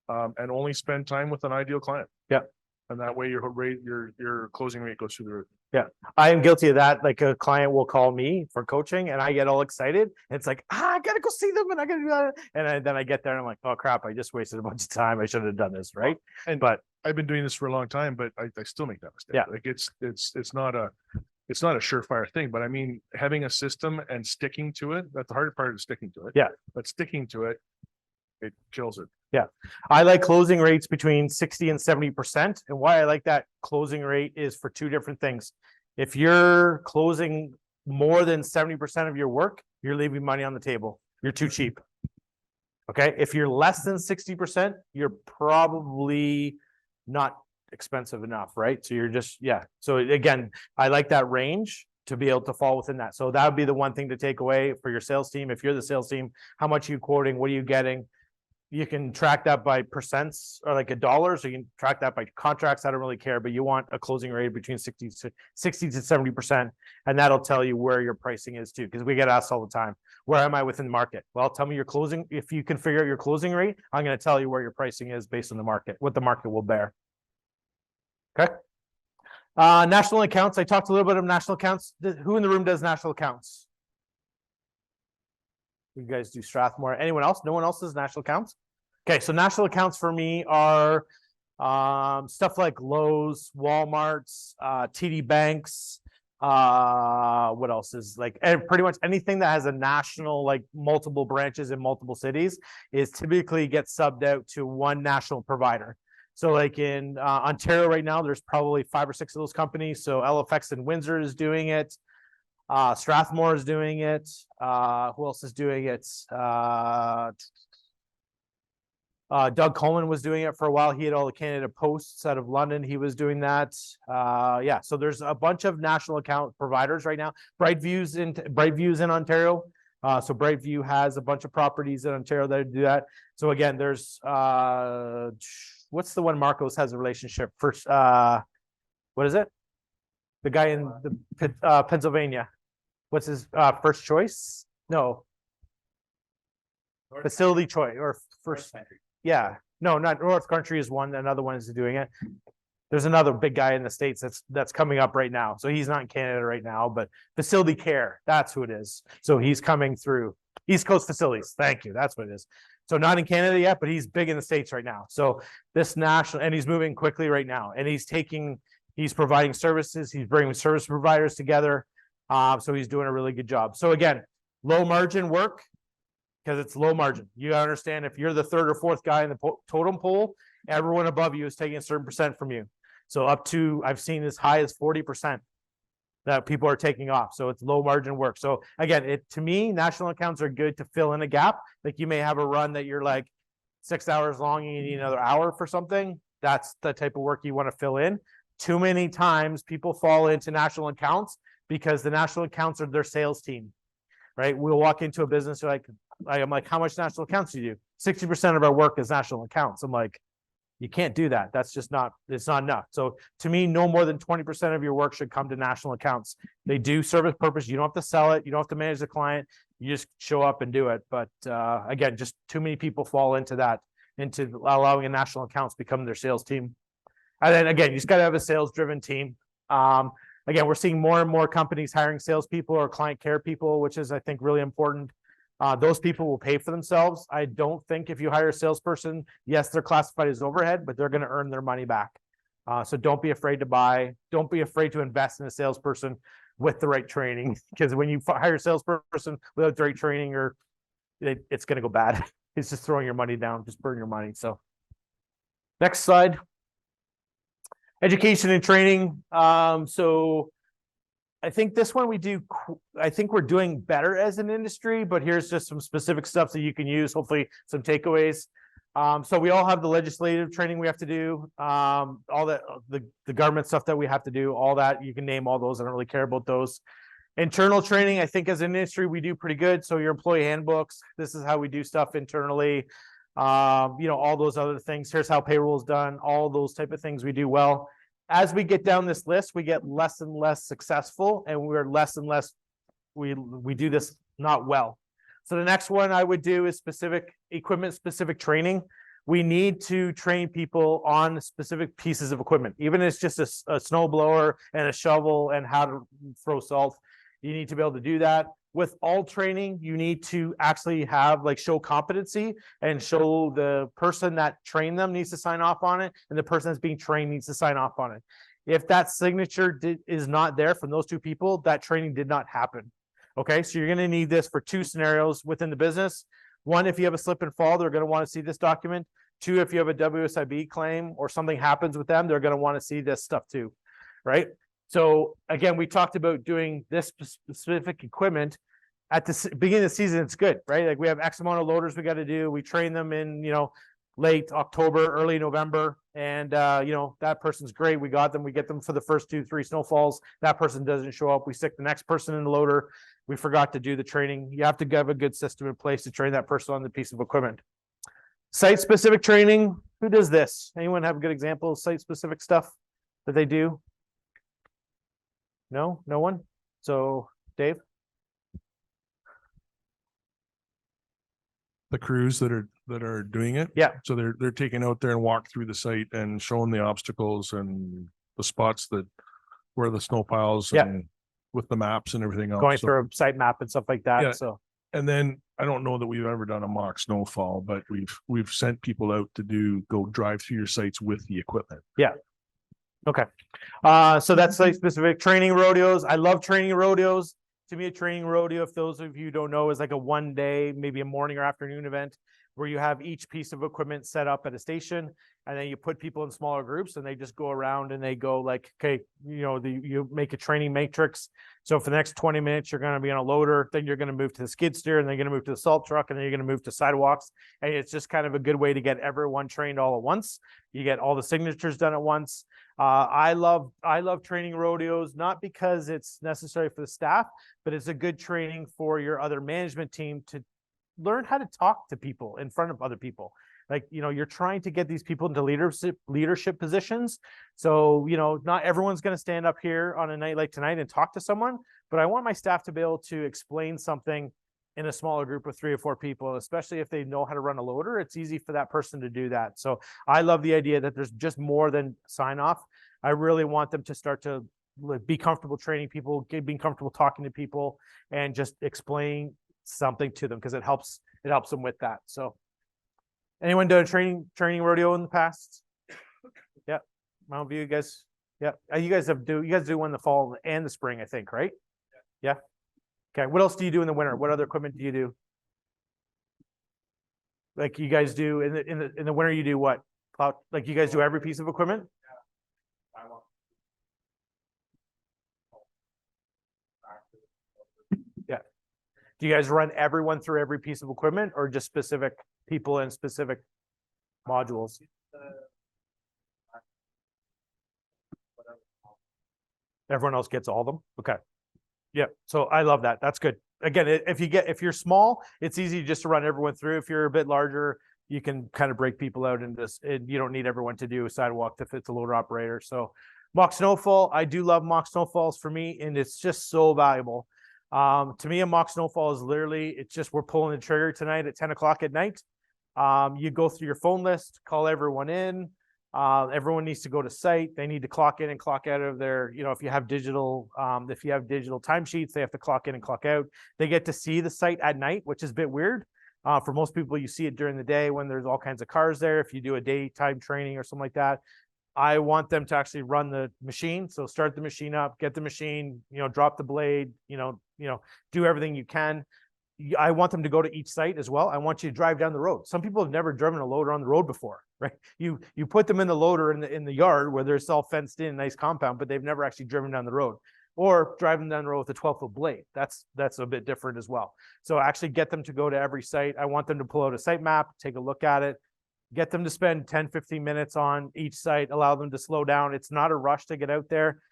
And only spend time with an ideal client. Yeah. And that way your closing rate goes through the roof. Yeah. I am guilty of that. Like a client will call me for coaching and I get all excited. And it's like, I gotta go see them and I gotta do that. And then I get there and I'm like, oh crap, I just wasted a bunch of time. I should have done this, right? But I've been doing this for a long time, but I still make that mistake. Yeah. Like it's not a surefire thing, but I mean, having a system and sticking to it, that's the hard part, is sticking to it. Yeah. But sticking to it, it kills it. Yeah. I like closing rates between 60 and 70%. And why I like that closing rate is for 2 different things. If you're closing more than 70% of your work, you're leaving money on the table. You're too cheap. Okay. If you're less than 60%, you're probably not expensive enough, right? So you're just, yeah. So again, I like that range. to be able to fall within that. So that would be the one thing to take away for your sales team. If you're the sales team, how much are you quoting? What are you getting? You can track that by percents or like a dollars, or you can track that by contracts. I don't really care, but you want a closing rate between 60 to 70%. And that'll tell you where your pricing is too. Because we get asked all the time, where am I within the market? Well, tell me your closing. If you can figure out your closing rate, I'm going to tell you where your pricing is based on the market, what the market will bear. Okay. National accounts. I talked a little bit of national accounts. Who in the room does national accounts? You guys do Strathmore. Anyone else? No one else does national accounts? Okay, so national accounts for me are stuff like Lowe's, Walmart's, TD Banks. What else is like pretty much anything that has a national, like multiple branches in multiple cities is typically gets subbed out to one national provider. So like in Ontario right now, there's probably 5 or 6 of those companies. So LFX in Windsor is doing it. Strathmore is doing it. Who else is doing it? Doug Coleman was doing it for a while. He had all the Canada Posts out of London. He was doing that. Yeah, so there's a bunch of national account providers right now. Brightview's in Ontario. So Brightview has a bunch of properties in Ontario that do that. So again, there's what's the one Marcos has a relationship first? What is it? The guy in the Pennsylvania. What's his First Choice? No. Facility Choice or First. Yeah. No, not North Country is one. Another one is doing it. There's another big guy in the States that's coming up right now. So he's not in Canada right now, but Facility Care, that's who it is. So he's coming through East Coast Facilities. Thank you. That's what it is. So not in Canada yet, but he's big in the States right now. So this national, and he's moving quickly right now. And he's providing services. He's bringing service providers together. So he's doing a really good job. So again, low margin work because it's low margin. You gotta understand if you're the 3rd or 4th guy in the totem pole, everyone above you is taking a certain percent from you. So up to, I've seen as high as 40% that people are taking off. So it's low margin work. So again, to me, national accounts are good to fill in a gap. Like you may have a run that you're like 6 hours long and you need another hour for something. That's the type of work you want to fill in. Too many times people fall into national accounts because the national accounts are their sales team, right? We'll walk into a business, I'm like, how much national accounts do you do? 60% of our work is national accounts. I'm like, you can't do that. That's just not, it's not enough. So to me, no more than 20% of your work should come to national accounts. They do service purpose. You don't have to sell it. You don't have to manage the client. You just show up and do it. But again, just too many people fall into that, into allowing a national accounts become their sales team. And then again, you just got to have a sales driven team. Again, we're seeing more and more companies hiring salespeople or client care people, which is, I think, really important. Those people will pay for themselves. I don't think if you hire a salesperson, yes, they're classified as overhead, but they're going to earn their money back. So don't be afraid to buy. Don't be afraid to invest in a salesperson with the right training, because when you hire a salesperson without the right training, it's going to go bad. It's just throwing your money down, just burn your money. So next slide. Education and training. So I think this one I think we're doing better as an industry, but here's just some specific stuff that you can use, hopefully some takeaways. So we all have the legislative training we have to do, all that, the government stuff that we have to do, all that, you can name all those. I don't really care about those. Internal training, I think as an industry, we do pretty good. So your employee handbooks, this is how we do stuff internally. All those other things. Here's how payroll is done. All those type of things we do well. As we get down this list, we get less and less successful, and we're less and less, we do this not well. So the next one I would do is specific training. We need to train people on specific pieces of equipment, even if it's just a snow blower and a shovel and how to throw salt. You need to be able to do that. With all training, you need to actually show competency and show the person that trained them needs to sign off on it, and the person that's being trained needs to sign off on it. If that signature is not there from those two people, that training did not happen. Okay, so you're going to need this for 2 scenarios within the business. 1, if you have a slip and fall, they're going to want to see this document. 2, if you have a WSIB claim or something happens with them, they're going to want to see this stuff too, right? So again, we talked about doing this specific equipment at the beginning of the season. It's good, right? Like we have X amount of loaders we got to do. We train them in, late October, early November, and you know, that person's great. We got them, we get them for the first 2-3 snowfalls. That person doesn't show up. We stick the next person in the loader. We forgot to do the training. You have to have a good system in place to train that person on the piece of equipment. Site-specific training. Who does this? Anyone have a good example of site-specific stuff that they do? No, no one. So, Dave. The crews that are doing it. Yeah. So they're taking out there and walk through the site and showing the obstacles and the spots that where the snow piles Yeah. and with the maps and everything else. Going So- through a site map and stuff like that. Yeah. So, And then I don't know that we've ever done a mock snowfall, but we've sent people out to go drive through your sites with the equipment. okay. So that's site specific training rodeos. I love training rodeos. To me, a training rodeo, if those of you don't know, is like a 1 day, maybe a morning or afternoon event where you have each piece of equipment set up at a station, and then you put people in smaller groups and they just go around and they go like, okay, you know, you make a training matrix. So for the next 20 minutes, you're going to be on a loader, then you're going to move to the skid steer, and then you're going to move to the salt truck, and then you're going to move to sidewalks. And it's just kind of a good way to get everyone trained all at once. You get all the signatures done at once. I love training rodeos, not because it's necessary for the staff, but it's a good training for your other management team to learn how to talk to people in front of other people. Like, you know, you're trying to get these people into leadership positions. So, you know, not everyone's going to stand up here on a night like tonight and talk to someone, but I want my staff to be able to explain something in a smaller group of 3 or 4 people, especially if they know how to run a loader. It's easy for that person to do that. So I love the idea that there's just more than sign off. I really want them to start to be comfortable training people, being comfortable talking to people, and just explain something to them because it helps them with that. So anyone done a training rodeo in the past? Yeah. Mount View, you guys. Yeah. You guys do one in the fall and the spring, I think, right? Yeah. Okay. What else do you do in the winter? What other equipment do you do? Like you guys do in the winter, you do what? Like you guys do every piece of equipment? Yeah. Do you guys run everyone through every piece of equipment, or just specific people and specific modules? Everyone else gets all of them? Okay. Yeah. So I love that. That's good. Again, if you're small, it's easy just to run everyone through. If you're a bit larger, you can kind of break people out into this. You don't need everyone to do a sidewalk if it's a loader operator. So mock snowfall, I do love mock snowfalls for me, and it's just so valuable. To me, a mock snowfall is literally, it's just, we're pulling the trigger tonight at 10 o'clock at night. You go through your phone list, call everyone in. Everyone needs to go to site. They need to clock in and clock out of their, you know, if you have digital timesheets, they have to clock in and clock out. They get to see the site at night, which is a bit weird. For most people, you see it during the day when there's all kinds of cars there. If you do a daytime training or something like that, I want them to actually run the machine. So start the machine up, get the machine, you know, drop the blade, you know, do everything you can. I want them to go to each site as well. I want you to drive down the road. Some people have never driven a loader on the road before, right? You put them in the loader in the yard where there's all fenced in, nice compound, but they've never actually driven down the road, or driving down the road with a 12-foot blade. That's a bit different as well. So actually get them to go to every site. I want them to pull out a site map, take a look at it, get them to spend 10, 15 minutes on each site, allow them to slow down. It's not a rush to get out there.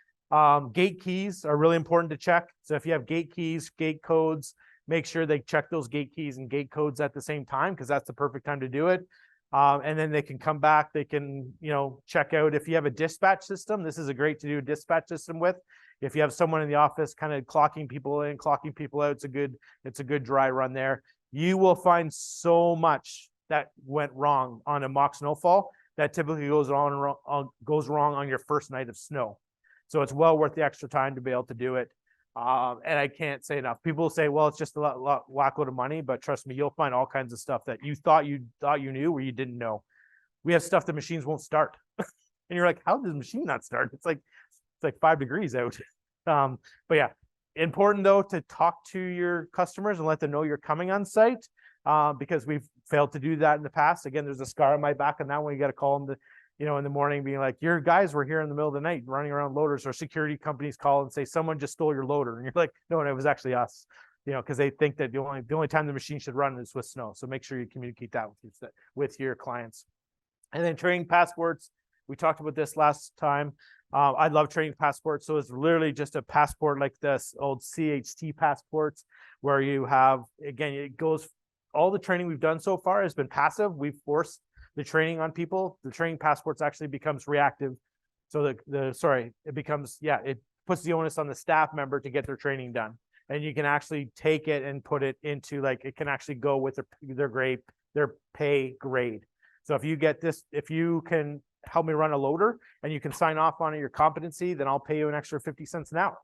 Gate keys are really important to check. So if you have gate keys, gate codes, make sure they check those gate keys and gate codes at the same time, because that's the perfect time to do it. And then they can come back, they can, you know, check out. If you have a dispatch system, this is a great to do a dispatch system with. If you have someone in the office kind of clocking people in, clocking people out, it's a good dry run there. You will find so much that went wrong on a mock snowfall that typically goes wrong on your first night of snow. So it's well worth the extra time to be able to do it. And I can't say enough. People say, well, it's just a whackload of money, but trust me, you'll find all kinds of stuff that you thought you knew where you didn't know. We have stuff that machines won't start. And you're like, how does the machine not start? It's like 5 degrees out. But yeah, important though to talk to your customers and let them know you're coming on site, because we've failed to do that in the past. Again, there's a scar on my back on that one. You got to call them in the morning being like, your guys were here in the middle of the night running around loaders, or security companies call and say, someone just stole your loader. And you're like, no, it was actually us. you know, because they think that the only time the machine should run is with snow. So make sure you communicate that with your clients. And then training passports. We talked about this last time. I love training passports. So it's literally just a passport like this old CHT passports, where you have, again, it goes, all the training we've done so far has been passive. We've forced the training on people. The training passports actually becomes reactive. So it becomes, it puts the onus on the staff member to get their training done. And you can actually take it and put it into, like, it can actually go with their grade, their pay grade. So if you get this, if you can help me run a loader and you can sign off on your competency, then I'll pay you an extra 50 cents an hour.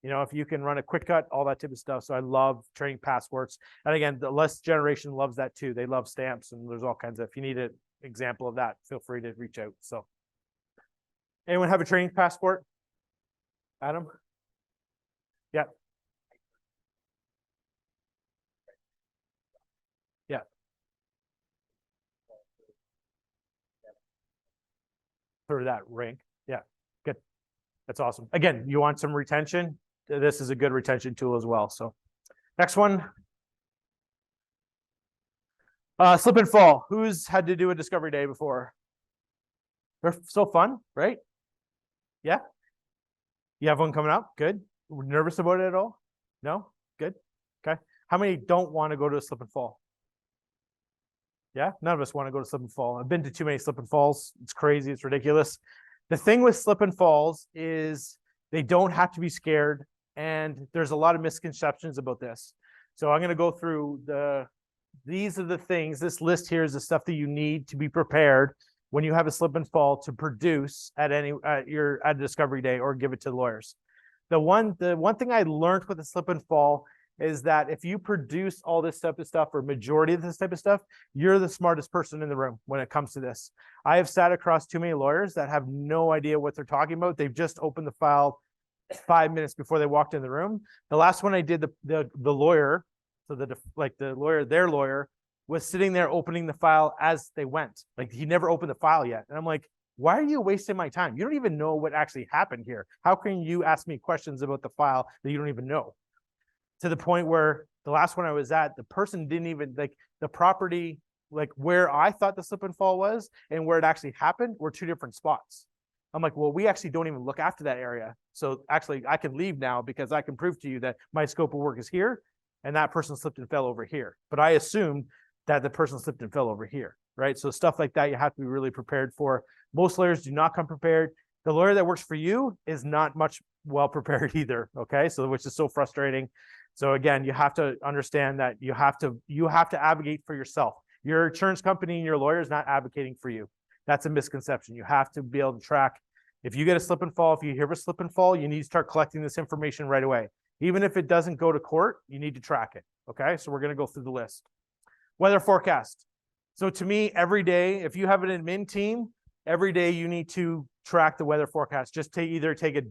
You know, if you can run a quick cut, all that type of stuff. So I love training passports. And again, the less generation loves that too. They love stamps, and there's all kinds of, if you need an example of that, feel free to reach out. So anyone have a training passport? Adam? Yeah. Yeah. For that rank. Yeah, good. That's awesome. Again, you want some retention? This is a good retention tool as well. So next one. Slip and fall. Who's had to do a discovery day before? They're so fun, right? Yeah. You have one coming up? Good. Nervous about it at all? No? Good. Okay. How many don't want to go to a slip and fall? Yeah, none of us want to go to slip and fall. I've been to too many slip and falls. It's crazy. It's ridiculous. The thing with slip and falls is they don't have to be scared. And there's a lot of misconceptions about this. So I'm going to go through these are the things, this list here is the stuff that you need to be prepared when you have a slip and fall to produce at a discovery day or give it to the lawyers. The one thing I learned with the slip and fall is that if you produce all this type of stuff, or majority of this type of stuff, you're the smartest person in the room when it comes to this. I have sat across too many lawyers that have no idea what they're talking about. They've just opened the file 5 minutes before they walked in the room. The last one I did, the lawyer, so their lawyer was sitting there opening the file as they went. Like, he never opened the file yet. And I'm like, why are you wasting my time? You don't even know what actually happened here. How can you ask me questions about the file that you don't even know? To the point where the last one I was at, the person didn't even, like, the property, like where I thought the slip and fall was and where it actually happened were two different spots. I'm like, well, we actually don't even look after that area. So actually I can leave now because I can prove to you that my scope of work is here and that person slipped and fell over here. But I assumed that the person slipped and fell over here, right? So stuff like that, you have to be really prepared for. Most lawyers do not come prepared. The lawyer that works for you is not much well prepared either, okay? So, which is so frustrating. So again, you have to understand that you have to advocate for yourself. Your insurance company and your lawyer is not advocating for you. That's a misconception. You have to be able to track. If you get a slip and fall, if you hear of a slip and fall, you need to start collecting this information right away. Even if it doesn't go to court, you need to track it. Okay, so we're going to go through the list. Weather forecast. So to me, every day, if you have an admin team, every day you need to track the weather forecast. Just either take a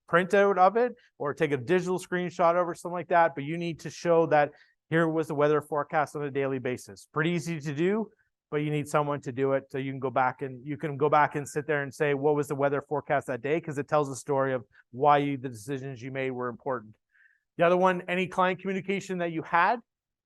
printout of it or take a digital screenshot of it or something like that. But you need to show that here was the weather forecast on a daily basis. Pretty easy to do, but you need someone to do it so you can go back and sit there and say, what was the weather forecast that day? Because it tells a story of why the decisions you made were important. The other one, any client communication that you had.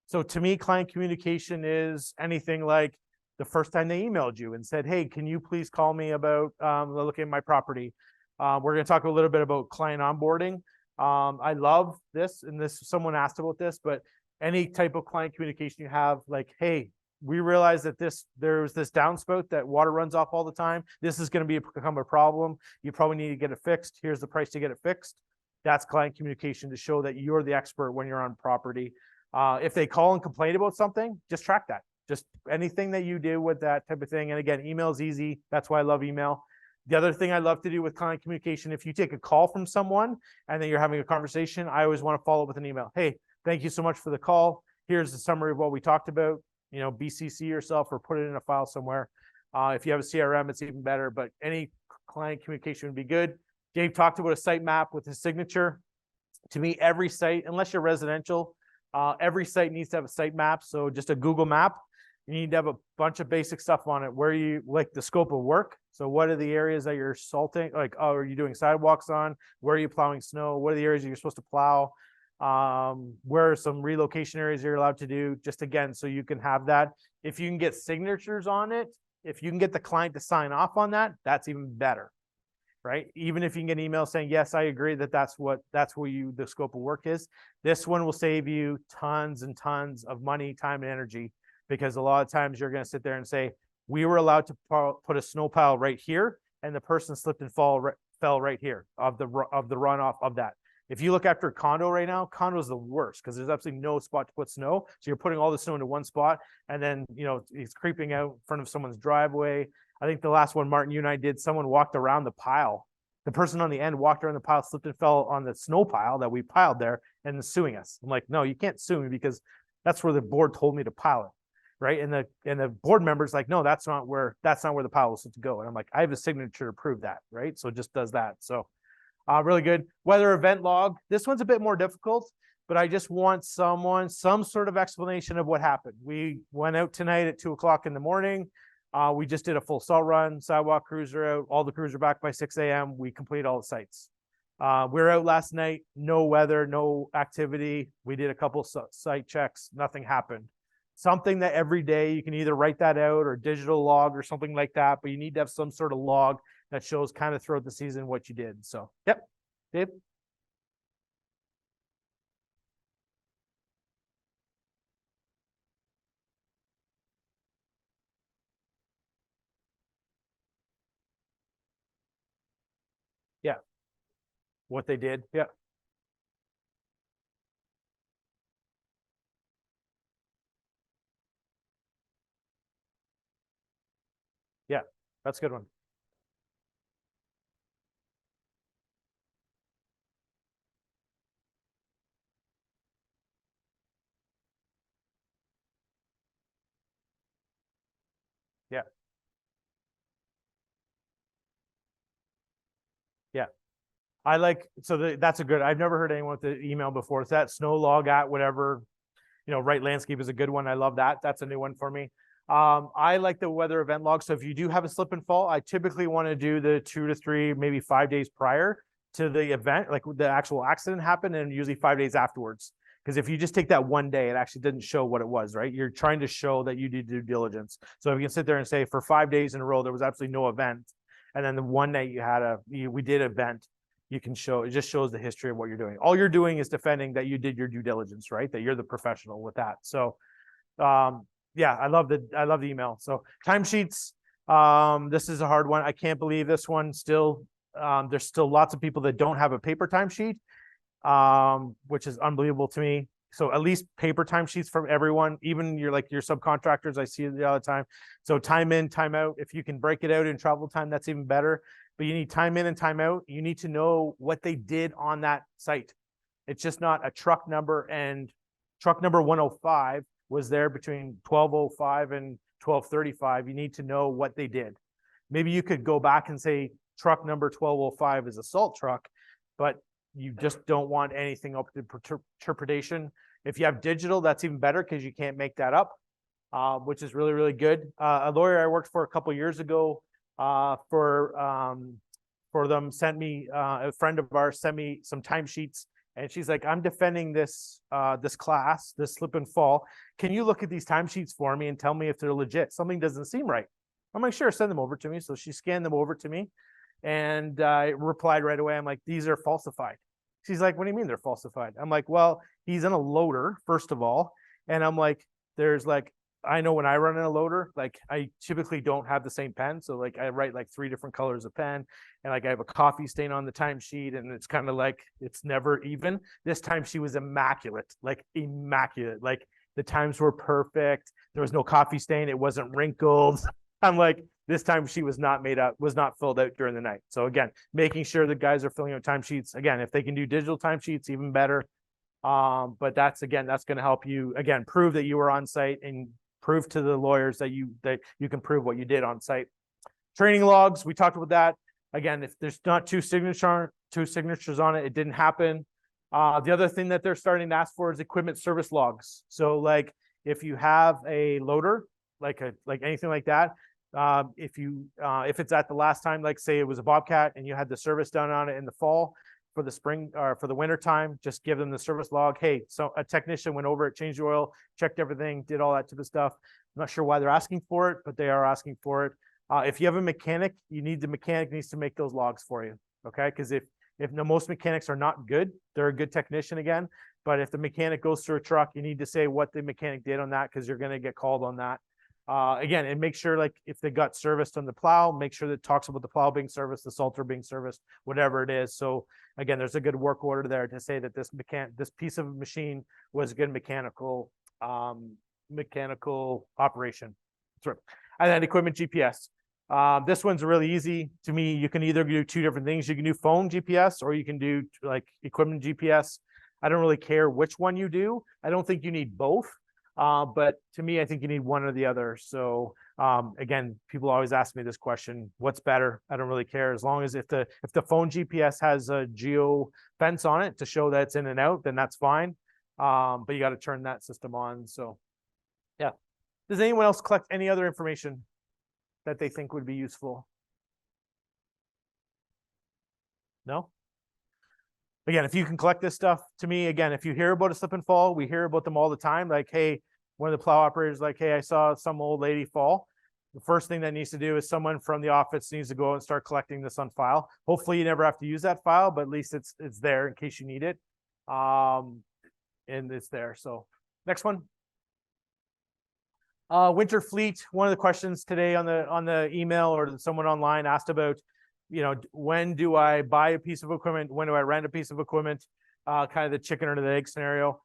So to me, client communication is anything like the first time they emailed you and said, hey, can you please call me about looking at my property? We're going to talk a little bit about client onboarding. I love this, and someone asked about this, but any type of client communication you have, like, hey, we realize that there's this downspout that water runs off all the time. This is going to become a problem. You probably need to get it fixed. Here's the price to get it fixed. That's client communication to show that you're the expert when you're on property. If they call and complain about something, just track that. Just anything that you do with that type of thing. And again, email is easy. That's why I love email. The other thing I love to do with client communication, if you take a call from someone and then you're having a conversation, I always want to follow up with an email. Hey, thank you so much for the call. Here's the summary of what we talked about. You know, BCC yourself or put it in a file somewhere. If you have a CRM, it's even better, but any client communication would be good. Dave talked about a site map with his signature. To me, every site, unless you're residential, every site needs to have a site map. So just a Google map. You need to have a bunch of basic stuff on it where you like the scope of work. So what are the areas that you're salting? Like, oh, are you doing sidewalks on? Where are you plowing snow? What are the areas that you're supposed to plow? where are some relocation areas you're allowed to do, just again, so you can have that. If you can get signatures on it, if you can get the client to sign off on that, that's even better, right? Even if you can get an email saying, yes, I agree that that's what the scope of work is. This one will save you tons and tons of money, time, and energy, because a lot of times you're going to sit there and say, we were allowed to put a snow pile right here, and the person slipped and fell right here of the runoff of that. If you look after a condo right now, condo is the worst because there's absolutely no spot to put snow. So you're putting all the snow into one spot, and then, you know, it's creeping out in front of someone's driveway. I think the last one, Martin, you and I did, someone walked around the pile. The person on the end walked around the pile, slipped and fell on the snow pile that we piled there, and is suing us. I'm like, no, you can't sue me because that's where the board told me to pile it, right? And the board member's like, no, that's not where the pile was supposed to go. And I'm like, I have a signature to prove that, right? So it just does that. So really good. Weather event log. This one's a bit more difficult, but I just want some sort of explanation of what happened. We went out tonight at 2 o'clock in the morning. We just did a full salt run, sidewalk crews are out. All the crews are back by 6 a.m. We completed all the sites. We were out last night, no weather, no activity. We did a couple site checks, nothing happened. Something that every day you can either write that out or digital log or something like that, but you need to have some sort of log that shows kind of throughout the season what you did. So, yep, Dave. Yeah. What they did. Yeah. Yeah. That's a good one. Yeah. Yeah. I like, so that's a good, I've never heard anyone with the email before. It's that snow log at whatever, you know, right landscape is a good one. I love that. That's a new one for me. I like the weather event log. So if you do have a slip and fall, I typically want to do the 2 to 3, maybe 5 days prior to the event, like the actual accident happened, and usually 5 days afterwards. Because if you just take that one day, it actually didn't show what it was, right? You're trying to show that you did due diligence. So if you can sit there and say for 5 days in a row, there was absolutely no event. And then the one night we did event, you can show, it just shows the history of what you're doing. All you're doing is defending that you did your due diligence, right? That you're the professional with that. So, yeah, I love the email. So timesheets, this is a hard one. I can't believe this one still, there's still lots of people that don't have a paper timesheet, which is unbelievable to me. So at least paper timesheets from everyone, even your subcontractors, I see it all the time. So time in, time out. If you can break it out in travel time, that's even better. But you need time in and time out. You need to know what they did on that site. It's just not a truck number, and truck number 105 was there between 12:05 and 12:35. You need to know what they did. Maybe you could go back and say truck number 12:05 is a salt truck, but you just don't want anything up to interpretation. If you have digital, that's even better because you can't make that up, which is really, really good. A lawyer I worked for a couple years ago for them sent me, a friend of ours sent me some timesheets, and she's like, I'm defending this class, this slip and fall. Can you look at these timesheets for me and tell me if they're legit? Something doesn't seem right. I'm like, sure, send them over to me. So she scanned them over to me, and I replied right away. I'm like, these are falsified. She's like, what do you mean they're falsified? I'm like, well, he's in a loader, first of all. And I'm like, I know when I run in a loader, like I typically don't have the same pen. So like I write like 3 different colors of pen, and like I have a coffee stain on the timesheet, and it's kind of like, it's never even. This time she was immaculate. Like the times were perfect. There was no coffee stain. It wasn't wrinkled. I'm like, this time she was not filled out during the night. So again, making sure the guys are filling out timesheets. Again, if they can do digital timesheets, even better. But that's going to help you, again, prove that you were on site and prove to the lawyers that you can prove what you did on site. Training logs, we talked about that. Again, if there's not two signatures on it, it didn't happen. The other thing that they're starting to ask for is equipment service logs. So like if you have a loader, like anything like that, if it's at the last time, like say it was a Bobcat and you had the service done on it in the fall, for the spring or for the winter time, just give them the service log. Hey, so a technician went over it, changed the oil, checked everything, did all that type of stuff. I'm not sure why they're asking for it, but they are asking for it. If you have a mechanic, the mechanic needs to make those logs for you. Okay. Because if most mechanics are not good, they're a good technician again. But if the mechanic goes through a truck, you need to say what the mechanic did on that, because you're going to get called on that. Again, and make sure, like, if they got serviced on the plow, make sure that it talks about the plow being serviced, the salter being serviced, whatever it is. So again, there's a good work order there to say that this piece of machine was a good mechanical operation. Sure. And then equipment GPS. This one's really easy to me. You can either do two different things. You can do phone GPS or you can do like equipment GPS. I don't really care which one you do. I don't think you need both. But to me, I think you need one or the other. So again, people always ask me this question: what's better? I don't really care, as long as if the phone GPS has a geo fence on it to show that it's in and out, then that's fine. But you got to turn that system on. So yeah. Does anyone else collect any other information that they think would be useful? No? Again, if you can collect this stuff, to me, again, if you hear about a slip and fall, we hear about them all the time. Like, hey, one of the plow operators, like, hey, I saw some old lady fall. The first thing that needs to do is someone from the office needs to go and start collecting this on file. Hopefully you never have to use that file, but at least it's there in case you need it. And it's there. So next one. Winter fleet. One of the questions today on the email, or someone online asked about, when do I buy a piece of equipment? When do I rent a piece of equipment? Kind of the chicken or the egg scenario.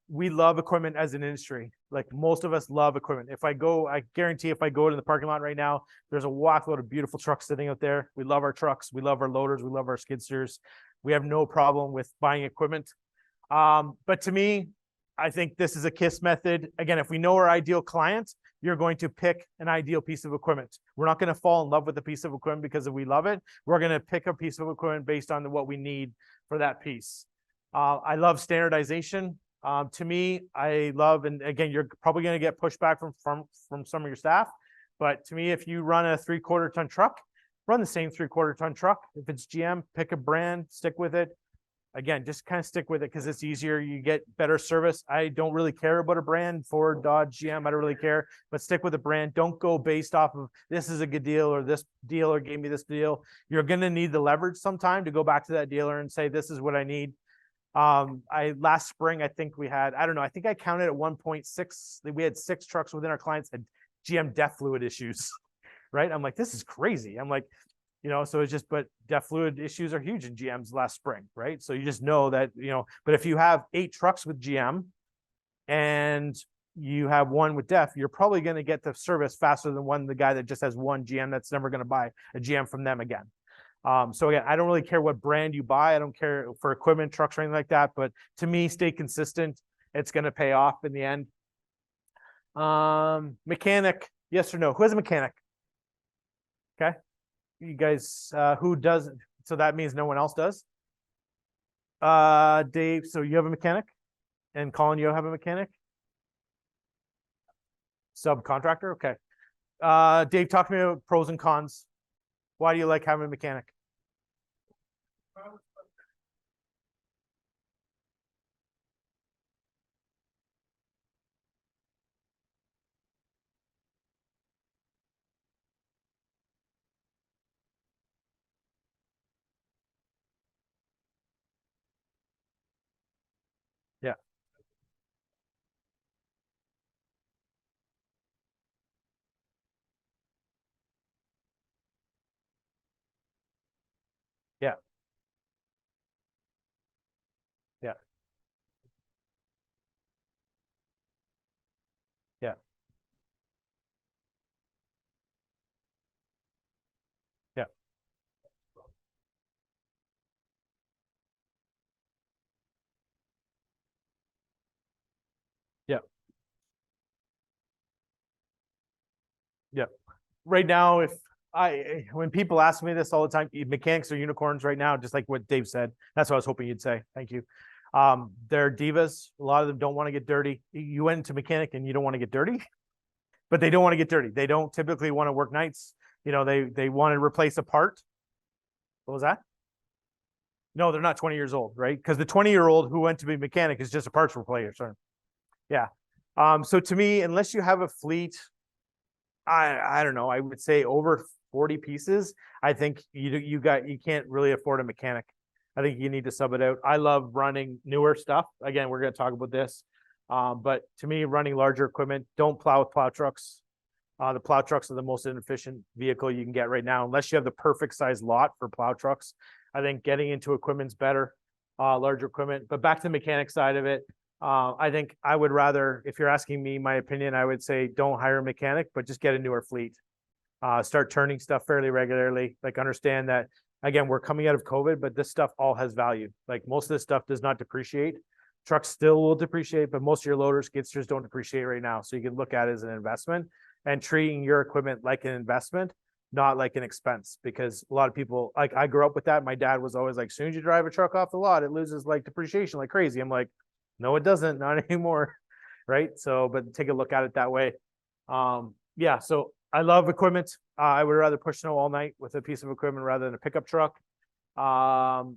We love equipment as an industry. Like, most of us love equipment. I guarantee if I go to the parking lot right now, there's a walkload of beautiful trucks sitting out there. We love our trucks. We love our loaders. We love our skid steers. We have no problem with buying equipment. But to me, I think this is a KISS method. Again, if we know our ideal client, you're going to pick an ideal piece of equipment. We're not going to fall in love with a piece of equipment because we love it. We're going to pick a piece of equipment based on what we need for that piece. I love standardization. To me, I love, and again, you're probably going to get pushback from some of your staff, but to me, if you run a 3/4 ton truck, run the same 3/4 ton truck. If it's GM, pick a brand, stick with it. Again, just kind of stick with it because it's easier. You get better service. I don't really care about a brand, Ford, Dodge, GM. I don't really care, but stick with a brand. Don't go based off of this is a good deal or this dealer gave me this deal. You're going to need the leverage sometime to go back to that dealer and say, this is what I need. Last spring, I think we had, I don't know, I think I counted at 1.6. We had 6 trucks within our clients had GM DEF fluid issues, right? I'm like, this is crazy. I'm like, so it's just, but DEF fluid issues are huge in GM's last spring, right? So you just know that, but if you have 8 trucks with GM and you have 1 with DEF, you're probably going to get the service faster than the guy that just has 1 GM that's never going to buy a GM from them again. So again, I don't really care what brand you buy. I don't care for equipment, trucks, or anything like that. But to me, stay consistent. It's going to pay off in the end. Mechanic, yes or no? Who has a mechanic? Okay. You guys, who doesn't? So that means no one else does. Dave, so you have a mechanic? And Colin, you have a mechanic? Subcontractor? Okay. Dave, talk to me about pros and cons. Why do you like having a mechanic? Yeah. Yeah. Yeah. Yeah. Yeah. Yeah. Yeah. Right now, when people ask me this all the time, mechanics are unicorns right now, just like what Dave said. That's what I was hoping you'd say. Thank you. They're divas. A lot of them don't want to get dirty. You went into mechanic and you don't want to get dirty, but they don't want to get dirty. They don't typically want to work nights. They want to replace a part. What was that? No, they're not 20 years old, right? Because the 20-year-old who went to be a mechanic is just a parts replacer. So, yeah. So to me, unless you have a fleet, I don't know, I would say over 40 pieces, I think you can't really afford a mechanic. I think you need to sub it out. I love running newer stuff. Again, we're going to talk about this. But to me, running larger equipment, don't plow with plow trucks. The plow trucks are the most inefficient vehicle you can get right now, unless you have the perfect size lot for plow trucks. I think getting into equipment's better, larger equipment. But back to the mechanic side of it, I think I would rather, if you're asking me my opinion, I would say don't hire a mechanic, but just get a newer fleet. Start turning stuff fairly regularly. Like understand that, again, we're coming out of COVID, but this stuff all has value. Like most of this stuff does not depreciate. Trucks still will depreciate, but most of your loaders, skidsters don't depreciate right now. So you can look at it as an investment and treating your equipment like an investment, not like an expense. Because a lot of people, like I grew up with that. My dad was always like, as soon as you drive a truck off the lot, it loses like depreciation like crazy. I'm like, no, it doesn't, not anymore. Right. So, but take a look at it that way. Yeah. So I love equipment. I would rather push snow all night with a piece of equipment rather than a pickup truck. Again,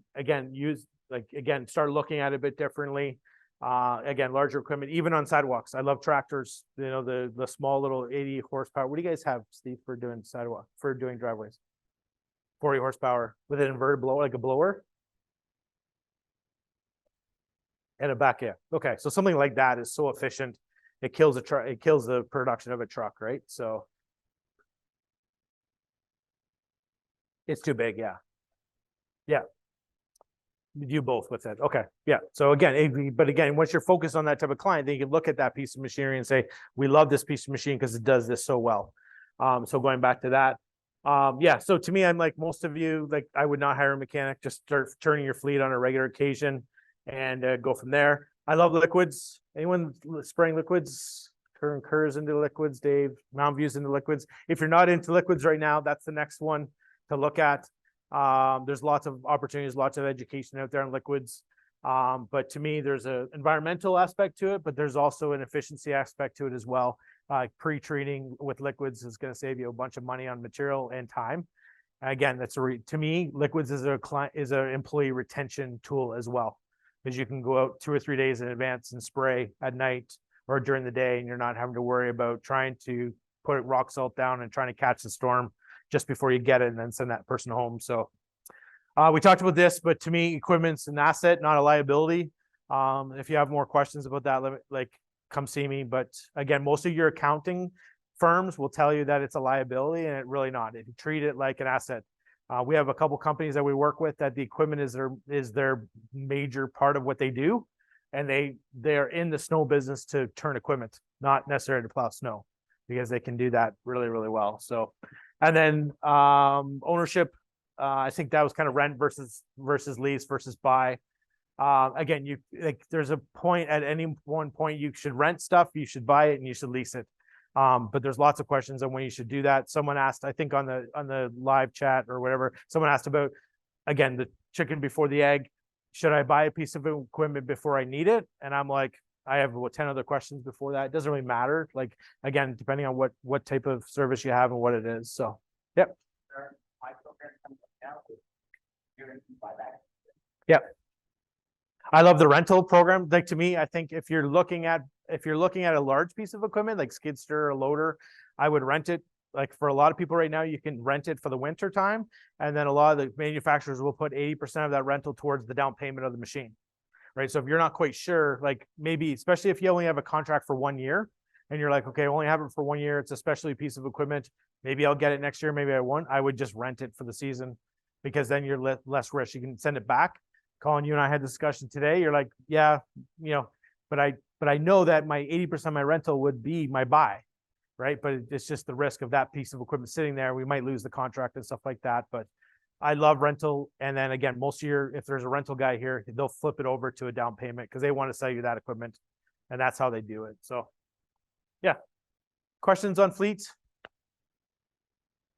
start looking at it a bit differently. Again, larger equipment, even on sidewalks. I love tractors, you know, the small little 80 horsepower. What do you guys have, Steve, for doing for doing driveways? 40 horsepower with an inverted blower, like a blower? And a back, yeah. Okay, so something like that is so efficient. It kills a truck, it kills the production of a truck, right? So it's too big, yeah. Yeah. You both with it. Okay. Yeah. So again, but again, once you're focused on that type of client, then you can look at that piece of machinery and say, we love this piece of machine because it does this so well. So going back to that. Yeah. So to me, I'm like most of you, like I would not hire a mechanic, just start turning your fleet on a regular occasion and go from there. I love liquids. Anyone spraying liquids? Kerrs into liquids, Dave, Mountain View's into liquids. If you're not into liquids right now, that's the next one to look at. There's lots of opportunities, lots of education out there on liquids. But to me, there's an environmental aspect to it, but there's also an efficiency aspect to it as well. Pre-treating with liquids is going to save you a bunch of money on material and time. Again, to me, liquids is an employee retention tool as well, because you can go out 2 or 3 days in advance and spray at night or during the day, and you're not having to worry about trying to put rock salt down and trying to catch the storm just before you get it and then send that person home. So we talked about this, but to me, equipment's an asset, not a liability. If you have more questions about that, like come see me. But again, most of your accounting firms will tell you that it's a liability, and it really not. If you treat it like an asset. We have a couple companies that we work with that the equipment is their major part of what they do. And they're in the snow business to turn equipment, not necessarily to plow snow, because they can do that really, really well. So, and then ownership, I think that was kind of rent versus lease versus buy. Again, there's a point at any one point you should rent stuff, you should buy it, and you should lease it. But there's lots of questions on when you should do that. Someone asked, I think on the live chat or whatever, someone asked about, again, the chicken before the egg. Should I buy a piece of equipment before I need it? And I'm like, I have 10 other questions before that. It doesn't really matter. Like, again, depending on what type of service you have and what it is. So, yep. Yep. I love the rental program. Like to me, I think if you're looking at a large piece of equipment like skidster or loader, I would rent it. Like for a lot of people right now, you can rent it for the winter time. And then a lot of the manufacturers will put 80% of that rental towards the down payment of the machine. Right. So if you're not quite sure, like maybe, especially if you only have a contract for 1 year and you're like, okay, I only have it for 1 year. It's a specialty piece of equipment. Maybe I'll get it next year. Maybe I won't. I would just rent it for the season, because then you're less risk. You can send it back. Colin, you and I had the discussion today. You're like, yeah, but I know that my 80% of my rental would be my buy. Right. But it's just the risk of that piece of equipment sitting there. We might lose the contract and stuff like that. But I love rental. And then again, if there's a rental guy here, they'll flip it over to a down payment because they want to sell you that equipment. And that's how they do it. So yeah. Questions on fleet?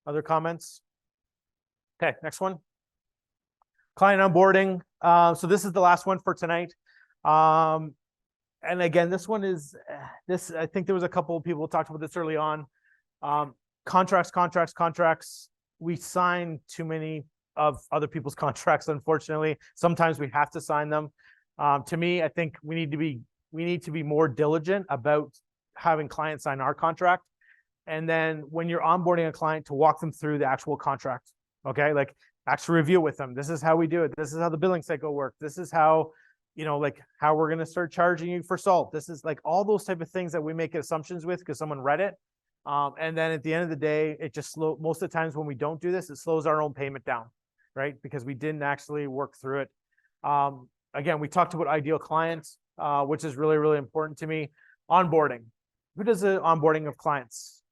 Other comments? Okay, next one. Client onboarding. So this is the last one for tonight. And again, this one is I think there was a couple of people who talked about this early on. Contracts. We sign too many of other people's contracts, unfortunately. Sometimes we have to sign them. To me, I think we need to be more diligent about having clients sign our contract. And then when you're onboarding a client, to walk them through the actual contract. Okay, like actually review with them. This is how we do it. This is how the billing cycle works. This is how, like how we're going to start charging you for salt. This is like all those type of things that we make assumptions with because someone read it. And then at the end of the day, it just most of the times when we don't do this, it slows our own payment down, right? Because we didn't actually work through it. Again, we talked about ideal clients, which is really, really important to me. Onboarding. Who does the onboarding of clients?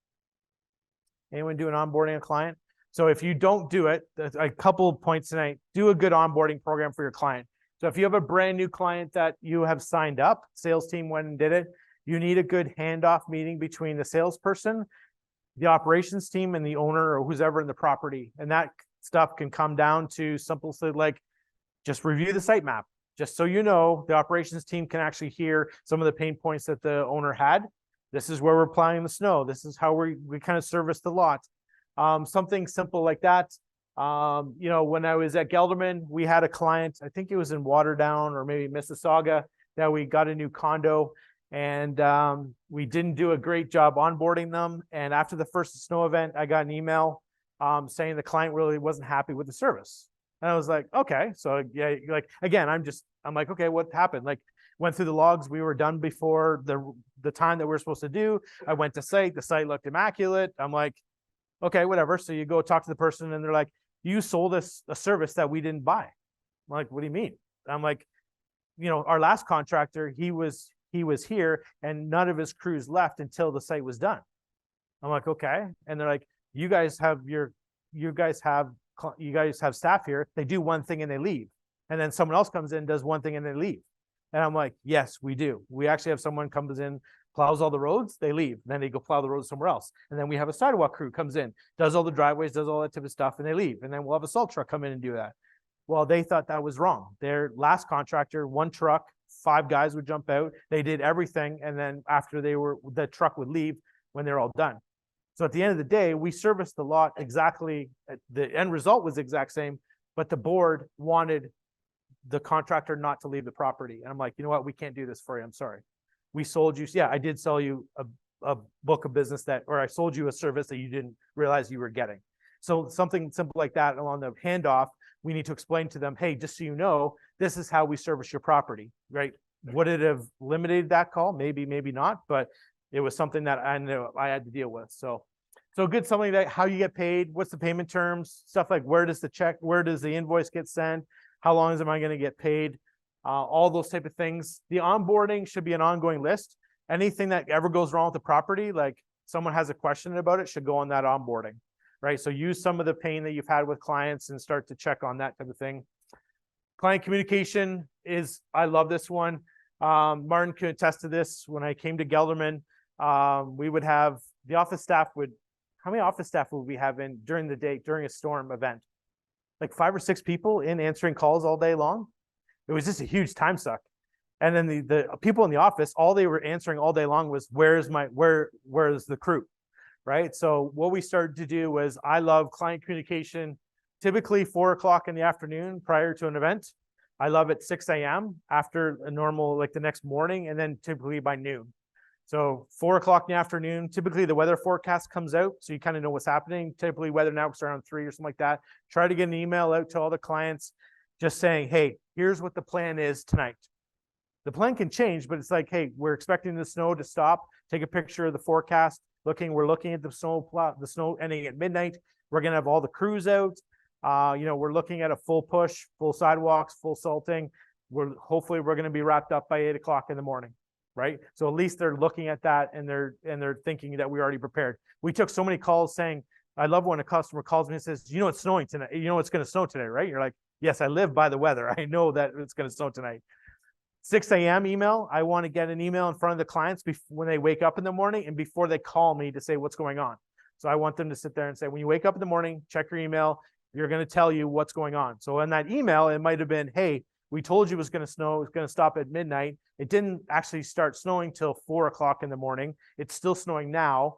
Anyone do an onboarding of client? So if you don't do it, a couple of points tonight, do a good onboarding program for your client. So if you have a brand new client that you have signed up, sales team went and did it, you need a good handoff meeting between the salesperson, the operations team, and the owner or who's ever in the property. And that stuff can come down to simple things like just review the site map. Just so you know, the operations team can actually hear some of the pain points that the owner had. This is where we're plowing the snow. This is how we kind of service the lot. Something simple like that. When I was at Gelderman, we had a client, I think it was in Waterdown or maybe Mississauga, that we got a new condo and we didn't do a great job onboarding them. And after the first snow event, I got an email saying the client really wasn't happy with the service. And I was like, okay, so yeah, like, again, I'm like, okay, what happened? Like, went through the logs. We were done before the time that we were supposed to do. I went to site. The site looked immaculate. I'm like, okay, whatever. So you go talk to the person and they're like, you sold us a service that we didn't buy. I'm like, what do you mean? I'm like, our last contractor, he was here and none of his crews left until the site was done. I'm like, okay. And they're like, you guys have staff here. They do one thing and they leave. And then someone else comes in, does one thing and they leave. And I'm like, yes, we do. We actually have someone comes in, plows all the roads, they leave. Then they go plow the roads somewhere else. And then we have a sidewalk crew comes in, does all the driveways, does all that type of stuff, and they leave. And then we'll have a salt truck come in and do that. Well, they thought that was wrong. Their last contractor, one truck, 5 guys would jump out. They did everything. And then after the truck would leave when they're all done. So at the end of the day, we serviced the lot exactly. The end result was the exact same, but the board wanted the contractor not to leave the property. And I'm like, you know what? We can't do this for you. I'm sorry. We sold you. Yeah, I did sell you a book of business or I sold you a service that you didn't realize you were getting. So something simple like that along the handoff, we need to explain to them, hey, just so you know, this is how we service your property, right? Would it have limited that call? Maybe, maybe not, but it was something that I know I had to deal with. So good, something that how you get paid, what's the payment terms, stuff like where does the invoice get sent? How long am I going to get paid? All those type of things. The onboarding should be an ongoing list. Anything that ever goes wrong with the property, like someone has a question about it, should go on that onboarding, right? So use some of the pain that you've had with clients and start to check on that type of thing. Client communication I love this one. Martin can attest to this. When I came to Gelderman, we would have the office staff how many office staff would we have in during the day, during a storm event? Like 5 or 6 people in answering calls all day long. It was just a huge time suck. And then the people in the office, all they were answering all day long was, where's the crew, right? So what we started to do was, I love client communication, typically 4 o'clock in the afternoon prior to an event. I love it 6 a.m. after a normal, like the next morning, and then typically by noon. So 4 o'clock in the afternoon, typically the weather forecast comes out. So you kind of know what's happening. Typically weather now is around 3 or something like that. Try to get an email out to all the clients just saying, hey, here's what the plan is tonight. The plan can change, but it's like, hey, we're expecting the snow to stop. Take a picture of the forecast. We're looking at the snow ending at midnight. We're going to have all the crews out. We're looking at a full push, full sidewalks, full salting. Hopefully we're going to be wrapped up by 8 o'clock in the morning. Right. So at least they're looking at that and they're thinking that we already prepared. We took so many calls saying, I love when a customer calls me and says, it's snowing tonight. It's going to snow today, right? You're like, yes, I live by the weather. I know that it's going to snow tonight. 6 a.m. email. I want to get an email in front of the clients when they wake up in the morning and before they call me to say what's going on. So I want them to sit there and say, when you wake up in the morning, check your email. You're going to tell you what's going on. So in that email, it might have been, hey, we told you it was going to snow. It's going to stop at midnight. It didn't actually start snowing till 4 o'clock in the morning. It's still snowing now.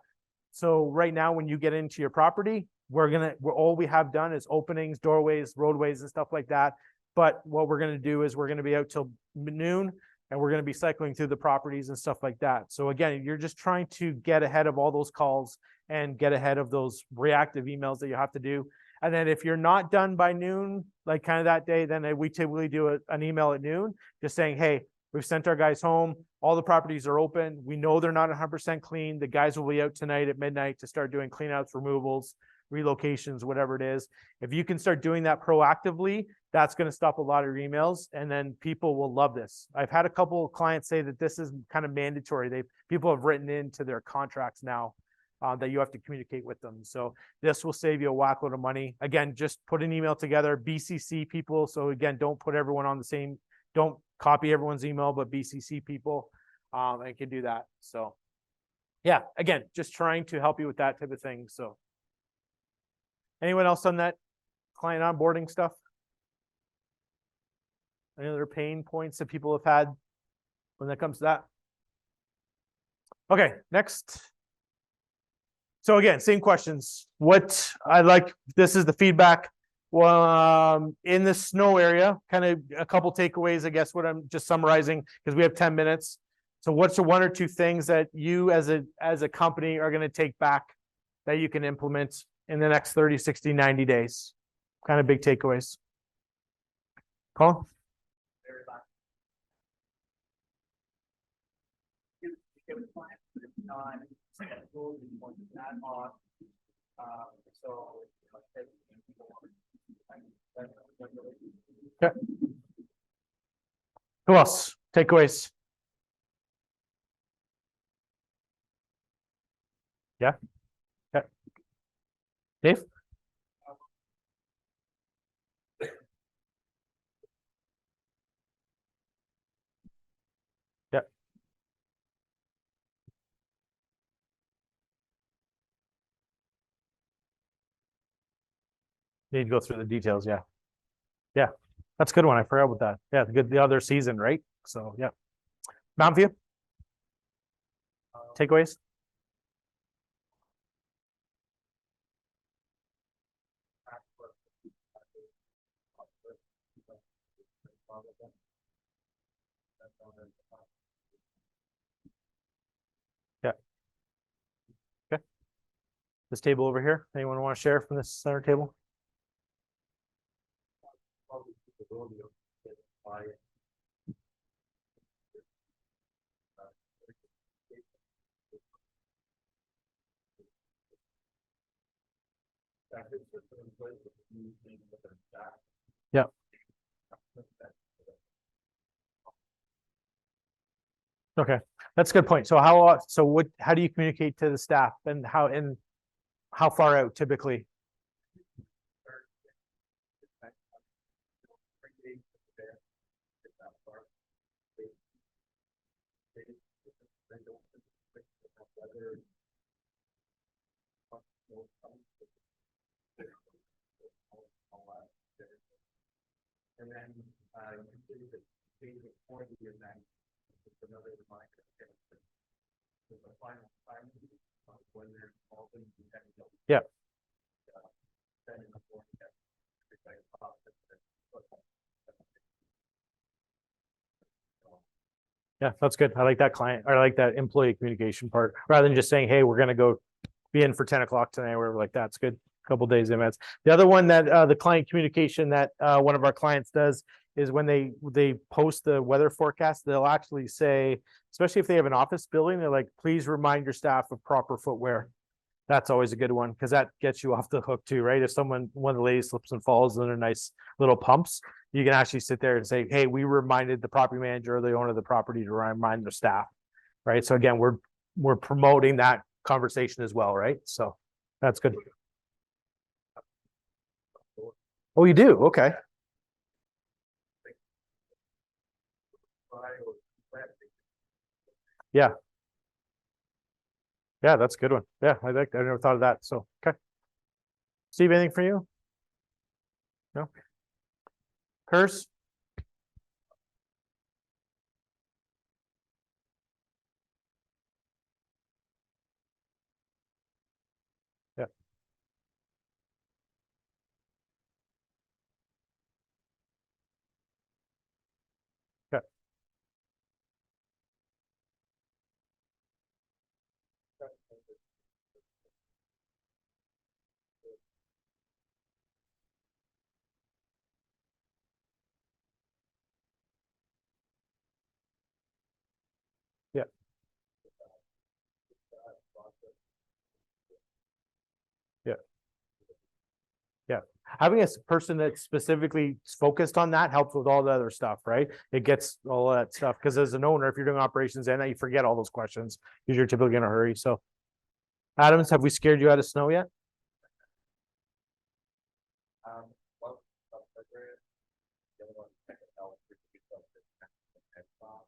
So right now, when you get into your property, all we have done is openings, doorways, roadways and stuff like that. But what we're gonna do is we're gonna be out till noon and we're gonna be cycling through the properties and stuff like that. So again, you're just trying to get ahead of all those calls and get ahead of those reactive emails that you have to do. And then if you're not done by noon, like kind of that day, then we typically do an email at noon, just saying, hey, we've sent our guys home. All the properties are open. We know they're not 100% clean. The guys will be out tonight at midnight to start doing cleanouts, removals, relocations, whatever it is. If you can start doing that proactively, that's going to stop a lot of your emails, and then people will love this. I've had a couple of clients say that this is kind of mandatory. People have written into their contracts now that you have to communicate with them. So this will save you a whack load of money. Again, just put an email together, BCC people. So again, don't put everyone on the same, don't copy everyone's email, but BCC people and can do that. So yeah, again, just trying to help you with that type of thing. So anyone else on that client onboarding stuff? Any other pain points that people have had when that comes to that? Okay, next. So again, same questions. What I like, this is the feedback. Well, in the snow area, kind of a couple takeaways, I guess, what I'm just summarizing, because we have 10 minutes. So what's the one or two things that you as a company are going to take back that you can implement in the next 30, 60, 90 days? Kind of big takeaways. Colin? Very last. Give it time, but it's not scheduled, you want that on. So, Okay. Who else? Takeaways? Yeah. Okay. Dave? Yeah. Need to go through the details. Yeah. Yeah. That's a good one. I forgot about that. Yeah. The other season, right? So yeah. Mountain View? Takeaways? Yeah. Okay. This table over here. Anyone want to share from this center table? Yeah. Okay. That's a good point. So how do you communicate to the staff and how far out typically? And then, before the event, it's another reminder. The final time, when they're involved in the technical. Yeah. Yeah, that's good. I like that client, or I like that employee communication part, rather than just saying, hey, we're gonna go be in for 10 o'clock tonight, or whatever, like that's good. Couple days in advance. The other one that the client communication that one of our clients does is when they post the weather forecast, they'll actually say, especially if they have an office building, they're like, please remind your staff of proper footwear. That's always a good one, because that gets you off the hook too, right? If one of the ladies slips and falls in their nice little pumps, you can actually sit there and say, hey, we reminded the property manager or the owner of the property to remind their staff, right? So again, we're promoting that conversation as well, right? So that's good. Oh, you do? Okay. Yeah. Yeah, that's a good one. Yeah, I never thought of that. So, okay. Steve, anything for you? No? Curse? Yeah. Having a person that's specifically focused on that helps with all the other stuff, right? It gets all that stuff, because as an owner, if you're doing operations and you forget all those questions, because you're typically in a hurry, so. Adams, have we scared you out of snow yet?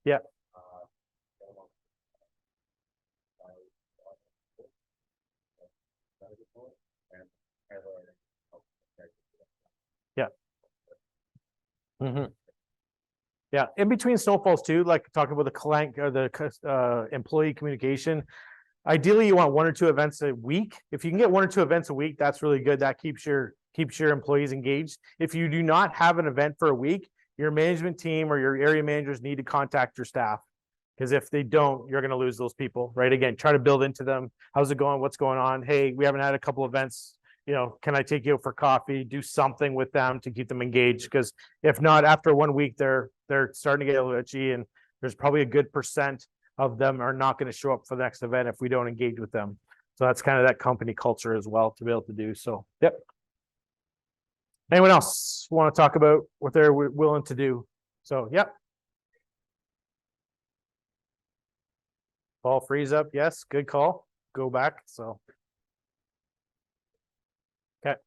Yeah. Mm-hmm. Yeah, in between snowfalls too, like talking about the client or the employee communication. Ideally, you want 1 or 2 events a week. If you can get 1 or 2 events a week, that's really good. That keeps your employees engaged. If you do not have an event for a week, your management team or your area managers need to contact your staff. Because if they don't, you're going to lose those people, right? Again, try to build into them. How's it going? What's going on? Hey, we haven't had a couple events. You know, can I take you out for coffee? Do something with them to keep them engaged. Because if not, after 1 week, they're starting to get a little itchy, and there's probably a good percent of them are not going to show up for the next event if we don't engage with them. So that's kind of that company culture as well to be able to do. So, yep. Anyone else want to talk about what they're willing to do? So, yep. Ball freeze up. Yes, good call. Go back. So. Okay.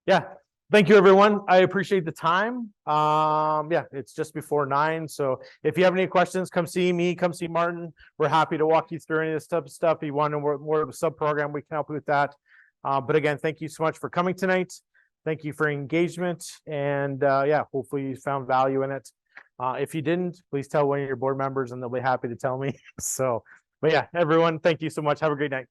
Yeah. Thank you, everyone. I appreciate the time. Yeah, it's just before 9. So if you have any questions, come see me, come see Martin. We're happy to walk you through any of this type of stuff. If you want more of a sub program, we can help you with that. But again, thank you so much for coming tonight. Thank you for engagement. And yeah, hopefully you found value in it. If you didn't, please tell one of your board members and they'll be happy to tell me. So, but yeah, everyone, thank you so much. Have a great night.